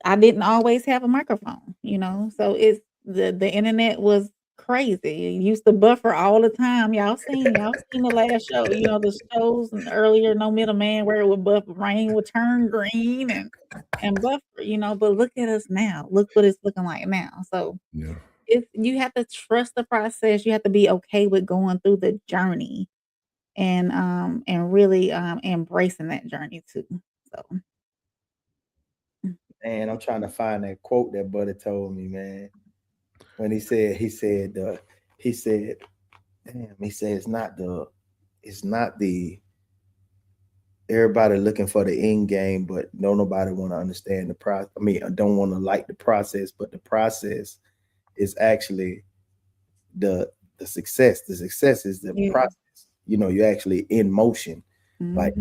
[SPEAKER 5] I didn't always have a microphone, so it's the internet was crazy. It used to buffer all the time. Y'all seen the last show, the shows and earlier No Middleman where it would buffer, rain would turn green and buffer, but look at us now. Look what it's looking like now. So
[SPEAKER 4] Yeah.
[SPEAKER 5] you have to trust the process. You have to be okay with going through the journey and really embracing that journey too. So
[SPEAKER 6] And I'm trying to find that quote that Buddy told me, man. When he said, damn, he said it's not the everybody looking for the end game, but nobody want to understand the process. I mean, I don't want to like the process, but the process is actually the success. The success is the process. You're actually in motion. Like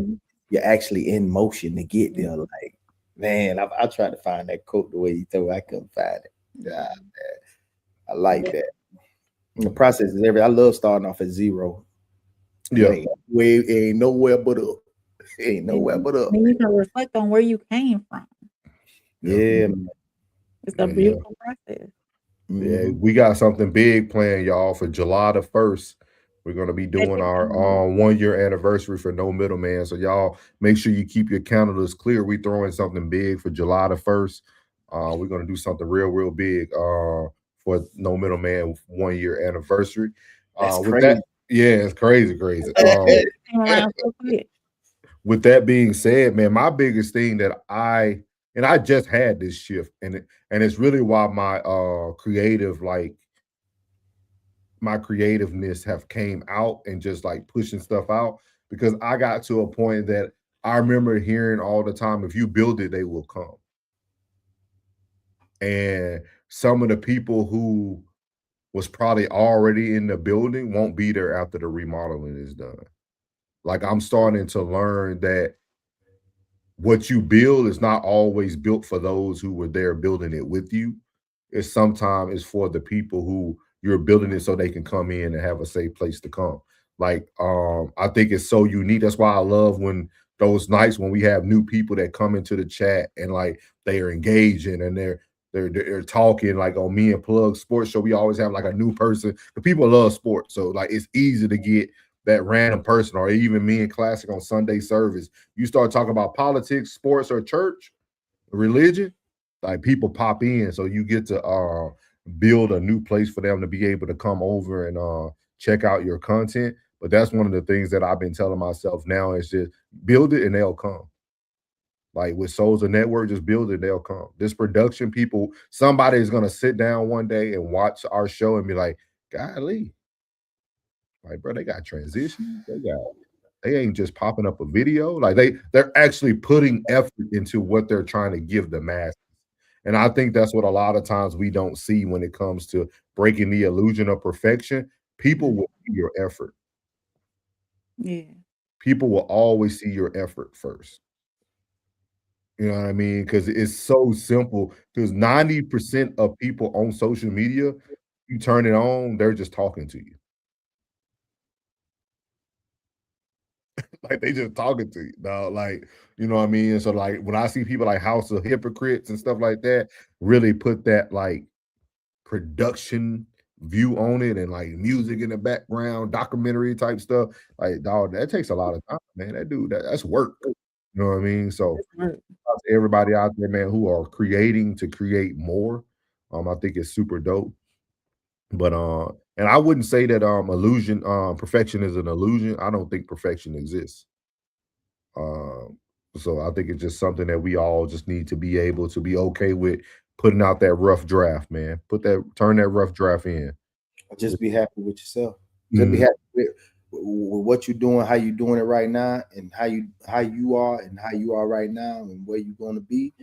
[SPEAKER 6] you're actually in motion to get there. Like, man, I tried to find that quote the way you told. I couldn't find it. God, I like that. And the process is I love starting off at zero.
[SPEAKER 4] Yeah,
[SPEAKER 6] it ain't nowhere but up. Ain't nowhere but up.
[SPEAKER 5] Then you can reflect on where you came from.
[SPEAKER 6] Yeah, man.
[SPEAKER 5] It's a beautiful process.
[SPEAKER 4] Yeah, we got something big planned, y'all, for July the 1st. We're going to be doing our 1-year anniversary for No Middleman. So y'all make sure you keep your calendars clear. We throwing something big for July the 1st. We're going to do something real big for No Middleman 1-year anniversary.
[SPEAKER 6] That's
[SPEAKER 4] with
[SPEAKER 6] crazy.
[SPEAKER 4] That, yeah, it's crazy. With that being said, man, my biggest thing that I just had this shift, and it's really why my my creativeness have came out and just like pushing stuff out, because I got to a point that I remember hearing all the time, if you build it, they will come. And some of the people who was probably already in the building won't be there after the remodeling is done. Like, I'm starting to learn that what you build is not always built for those who were there building it with you. It's sometimes for the people who you're building it so they can come in and have a safe place to come. Like, I think it's so unique. That's why I love when those nights when we have new people that come into the chat and like they are engaging and they're talking, like on Me and Plug Sports Show. We always have like a new person. The people love sports, so like it's easy to get that random person, or even Me and Classic on Sunday service. You start talking about politics, sports, or church, religion, like people pop in. So you get to build a new place for them to be able to come over and check out your content. But that's one of the things that I've been telling myself now is just build it and they'll come. Like with Souls of Network, just build it, they'll come. This production people, somebody is going to sit down one day and watch our show and be like, golly, like, bro, they got transition. They ain't just popping up a video. Like they're actually putting effort into what they're trying to give the masses. And I think that's what a lot of times we don't see when it comes to breaking the illusion of perfection. People will see your effort.
[SPEAKER 5] Yeah.
[SPEAKER 4] People will always see your effort first. You know what I mean? Because it's so simple. Because 90% of people on social media, you turn it on, they're just talking to you. Like they just talking to you, dog. Like, you know what I mean? And so like when I see people like House of Hypocrites and stuff like that, really put that like production view on it and like music in the background, documentary type stuff. Like, dog, that takes a lot of time, man. That's work. You know what I mean? So everybody out there, man, who are creating to create more, I think it's super dope. But and I wouldn't say that perfection is an illusion. I don't think perfection exists. So I think it's just something that we all just need to be able to be okay with putting out that rough draft, man. Turn that rough draft in.
[SPEAKER 6] Just be happy with yourself. Just be happy with what you're doing, how you're doing it right now, and how you are right now, and where you're gonna be.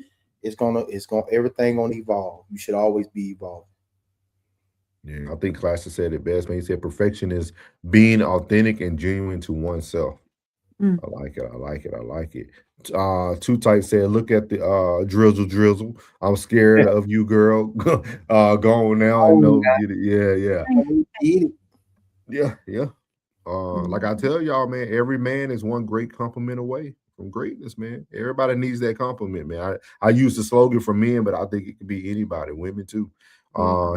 [SPEAKER 6] Everything gonna evolve. You should always be evolving.
[SPEAKER 4] Yeah, I think Classic said it best, man. He said perfection is being authentic and genuine to oneself. I like it. Two Tight said, look at the drizzle. I'm scared of you, girl. Gone now. I know. Yeah. Like I tell y'all, man, every man is one great compliment away from greatness, man. Everybody needs that compliment, man. I use the slogan for men, but I think it could be anybody, women too.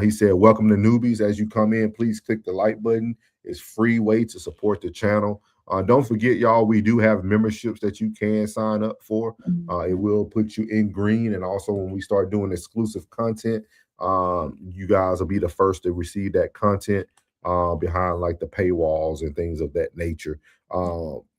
[SPEAKER 4] He said, welcome to newbies. As you come in, please click the like button. It's free way to support the channel. Don't forget, y'all, we do have memberships that you can sign up for. It will put you in green. And also when we start doing exclusive content, you guys will be the first to receive that content behind like the paywalls and things of that nature.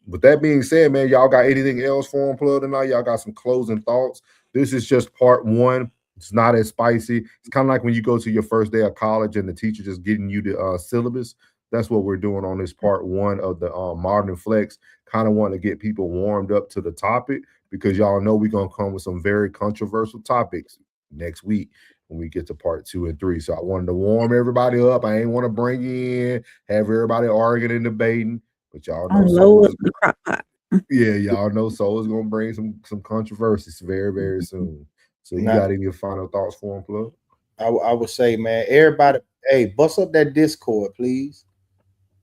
[SPEAKER 4] With that being said, man, y'all got anything else for Unplugged tonight? Y'all got some closing thoughts? This is just part one. It's not as spicy. It's kind of like when you go to your first day of college and the teacher just getting you the syllabus. That's what we're doing on this part one of the Modern Flex. Kind of want to get people warmed up to the topic because y'all know we're going to come with some very controversial topics next week when we get to part 2 and 3. So I wanted to warm everybody up. I ain't want to bring you in, have everybody arguing and debating, but y'all know
[SPEAKER 5] Load the crock pot.
[SPEAKER 4] Yeah, y'all know Soul is going to bring some controversies very, very soon. So you got any final thoughts for him, Plug?
[SPEAKER 6] I would say, man, everybody, hey, bust up that Discord, please.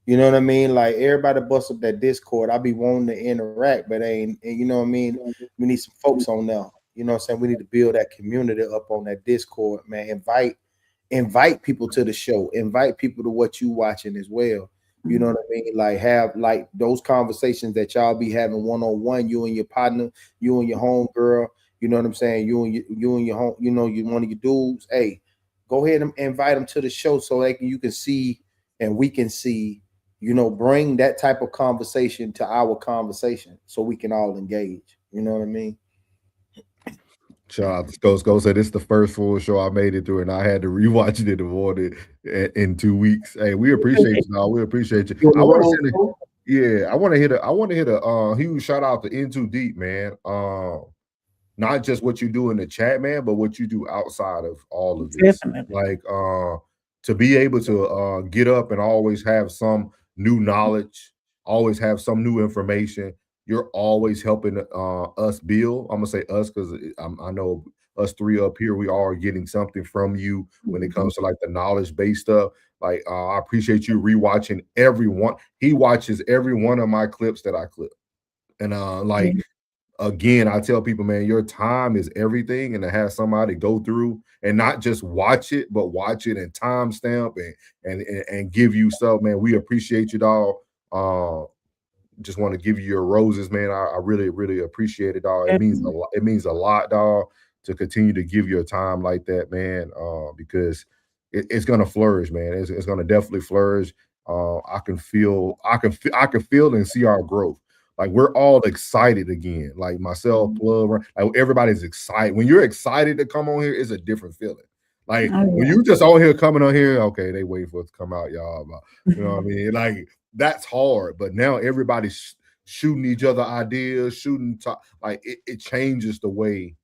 [SPEAKER 6] You know what I mean? Like everybody bust up that Discord. I be wanting to interact, but you know what I mean? We need some folks on there. You know what I'm saying? We need to build that community up on that Discord, man. Invite people to the show. Invite people to what you watching as well. You know what I mean? Like have like those conversations that y'all be having one-on-one, you and your partner, you and your home girl. You know what I'm saying? You and your home, you know, you one of your dudes. Hey, go ahead and invite them to the show so you can see and we can see. You know, bring that type of conversation to our conversation so we can all engage. You know what I mean?
[SPEAKER 4] Shout out to Go said it's the first full show I made it through, and I had to rewatch it in the morning in 2 weeks. Hey, we appreciate you, dog. We appreciate you. I want to hit a huge shout out to In Too Deep, man. Not just what you do in the chat, man, but what you do outside of all of this.
[SPEAKER 5] Definitely.
[SPEAKER 4] Like to be able to get up and always have some new knowledge, always have some new information. You're always helping us build. I'm gonna say us because I know us three up here, we all are getting something from you when it comes to like the knowledge-based stuff. Like I appreciate you rewatching everyone. He watches every one of my clips that I clip. And again, I tell people, man, your time is everything, and to have somebody go through and not just watch it, but watch it and timestamp and give you stuff, man. We appreciate you, dog. Just want to give you your roses, man. I really, really appreciate it, dog. It means a lot. It means a lot, dog, to continue to give your time like that, man. Because it's gonna flourish, man. It's gonna definitely flourish. I can feel and see our growth. Like we're all excited again. Like myself, Plug, like everybody's excited. When you're excited to come on here, it's a different feeling. Like when you just on here coming on here, okay, they waiting for it to come out, y'all. You know what I mean? Like that's hard. But now everybody's shooting each other ideas, like it changes the way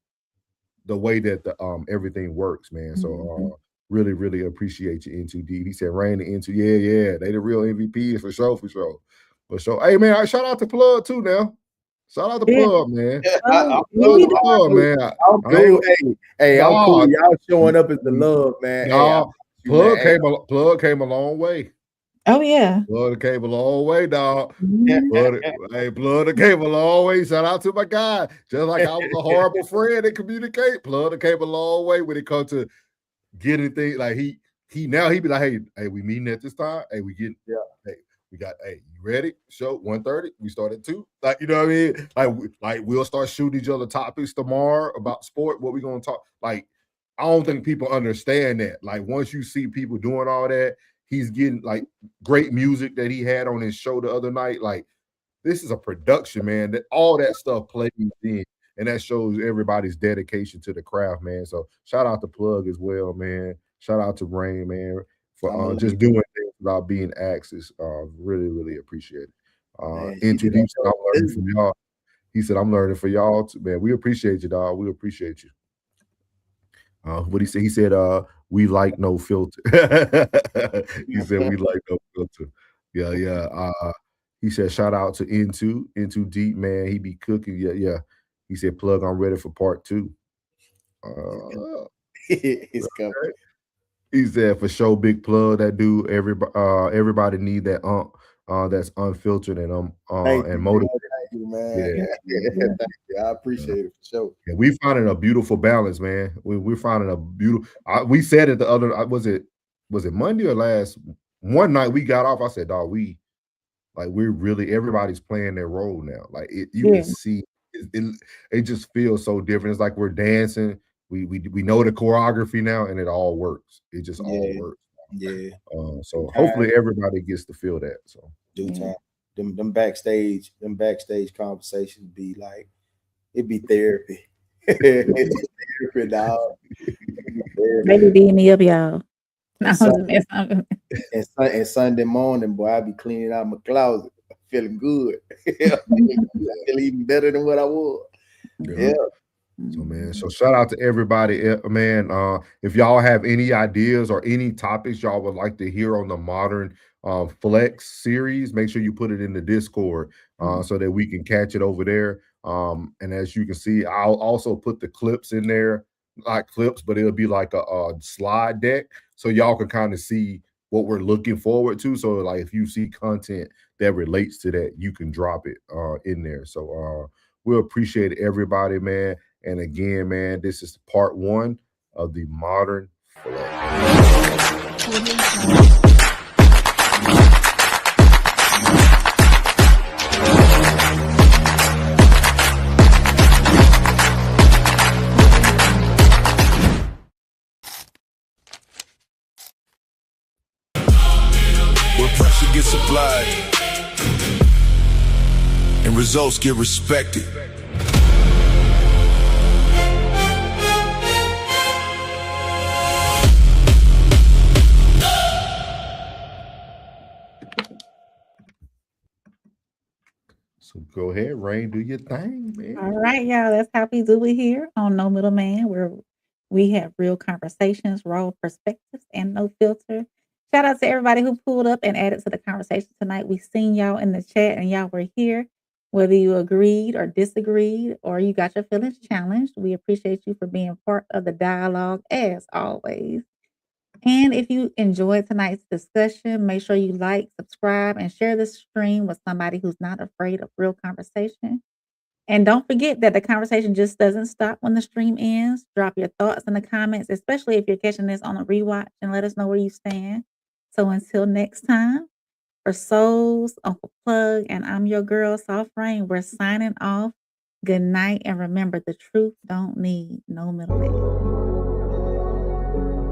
[SPEAKER 4] that the everything works, man. So really, really appreciate you, In Too Deep. He said, Rain and Into, yeah, they the real MVPs for sure. But so, hey man, I shout out to Plug too now. Shout out to Plug, man.
[SPEAKER 6] I'm cool. Hey, I'm cool. Y'all showing up as the love, man.
[SPEAKER 4] Plug came a long way.
[SPEAKER 5] Oh yeah.
[SPEAKER 4] Plug came a long way, dog. Plug came a long way. Shout out to my guy. Just like I was a horrible friend and communicate. Plug came a long way when it comes to getting things. Like he be like, hey, we meeting at this time. Hey, we getting we got, you ready? Show 1:30. We start at 2. Like, you know what I mean? Like we'll start shooting each other topics tomorrow about sport. What we gonna talk? Like, I don't think people understand that. Like, once you see people doing all that, he's getting like great music that he had on his show the other night. Like, this is a production, man. That all that stuff plays in, and that shows everybody's dedication to the craft, man. So shout out to Plug as well, man. Shout out to Rain, man, for just doing things without being axis. Really, really appreciate it. In Too Deep, I'm learning from y'all. He said, I'm learning for y'all too, man. We appreciate you, dog. We appreciate you. What he said? He said, we like no filter. He said, we like no filter. Yeah. He said, shout out to In Too Deep, man. He be cooking. Yeah. He said, Plug, I'm ready for part 2.
[SPEAKER 6] It's coming.
[SPEAKER 4] He said, for sure, big Plug. That dude, everybody need that that's unfiltered and motivated.
[SPEAKER 6] you, man.
[SPEAKER 4] Yeah.
[SPEAKER 6] Thank you. I appreciate it for sure.
[SPEAKER 4] Yeah, we finding a beautiful balance, man. We're finding a beautiful. We said it the other. Was it Monday or last? One night we got off. I said, "Dog, we're really everybody's playing their role now. Like you can see it just feels so different. It's like we're dancing. We know the choreography now, and it all works. It just all works.
[SPEAKER 6] Yeah.
[SPEAKER 4] So hopefully everybody gets to feel that. So
[SPEAKER 6] due time. Them backstage conversations be like, it be therapy. It's therapy, dog.
[SPEAKER 5] Maybe beat me up, y'all.
[SPEAKER 6] And Sunday morning, boy, I be cleaning out my closet, feeling good. I feel even better than what I was. Yeah.
[SPEAKER 4] So man, so shout out to everybody, man. If y'all have any ideas or any topics y'all would like to hear on the Modern Flex series, make sure you put it in the Discord so that we can catch it over there. And as you can see, I'll also put the clips in there, not clips, but it'll be like a slide deck, so y'all can kind of see what we're looking forward to. So like if you see content that relates to that, you can drop it in there. So we'll appreciate everybody, man. And again, man, this is part 1 of the Modern Flex.
[SPEAKER 1] Where pressure gets applied and results get respected.
[SPEAKER 4] So go ahead, Rain, do your thing, man.
[SPEAKER 5] All right, y'all. That's how we do it here on No Middleman, where we have real conversations, raw perspectives, and no filter. Shout out to everybody who pulled up and added to the conversation tonight. We seen y'all in the chat and y'all were here. Whether you agreed or disagreed or you got your feelings challenged, we appreciate you for being part of the dialogue as always. And if you enjoyed tonight's discussion, make sure you like, subscribe, and share this stream with somebody who's not afraid of real conversation. And don't forget that the conversation just doesn't stop when the stream ends. Drop your thoughts in the comments, especially if you're catching this on a rewatch, and let us know where you stand. So until next time, for Souls, Uncle Plug, and I'm your girl, Soft Rain, we're signing off. Good night, and remember, the truth don't need no middleman.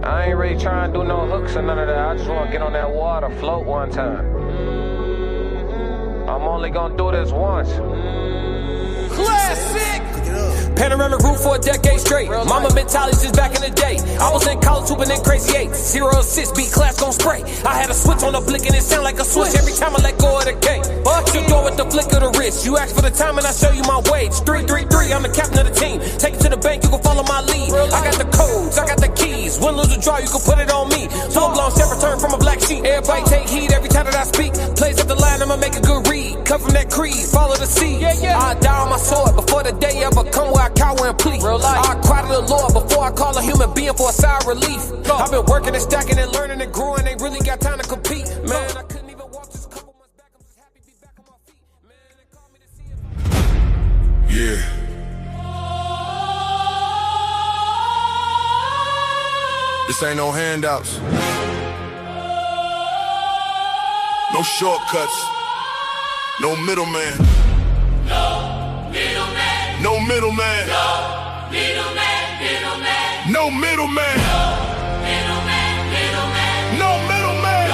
[SPEAKER 18] I ain't really trying to do no hooks or none of that. I just want to get on that water, float one time. I'm only gonna do this once.
[SPEAKER 11] Classic! Panoramic roof for a decade straight. Mama mentality since back in the day. I was in college hooping in crazy 8. 0 assists, beat class gon' spray. I had a switch on the blick and it sound like a switch every time I let go of the gate. You go with the flick of the wrist. You ask for the time and I show you my wage. 3-3-3, I'm the captain of the team. Take it to the bank, you can follow my lead. I got the codes, I got the keys. Win, lose, or draw, you can put it on me. Full blown step return from a black sheep. Everybody take heed every time that I speak. Plays up the line, I'ma make a good read. Cut from that creed, follow the seed. I die on my sword before the day ever come where I cower and plead. I cry to the Lord before I call a human being for a sigh of relief. I've been working and stacking and learning and growing. Ain't really got time to compete. Man, I couldn't even walk just a couple months back. I'm just happy to be back on my feet. Man, they call me to see it.
[SPEAKER 1] Yeah. This ain't no handouts. No shortcuts. No middleman.
[SPEAKER 2] No middleman.
[SPEAKER 1] No middleman.
[SPEAKER 2] No middleman. Middleman.
[SPEAKER 1] No middleman.
[SPEAKER 2] Middleman. Middleman.
[SPEAKER 1] No middleman.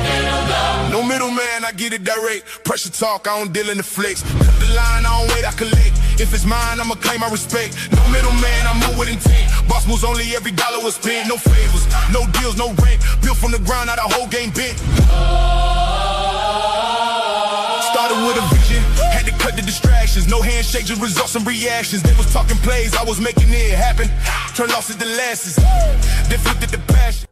[SPEAKER 2] Middleman.
[SPEAKER 1] No middleman, I get it direct. Pressure talk, I don't deal in the flex. Cut the line, I don't wait, I collect. If it's mine, I'ma claim my respect. No middleman, I move with intent. Boss moves only, every dollar was spent. No favors, no deals, no rent. Built from the ground, now the whole game bent. Started with a vision, had to cut the distractions. No handshakes, just results and reactions. They was talking plays, I was making it happen. Turn losses to losses, then flipped it to passion.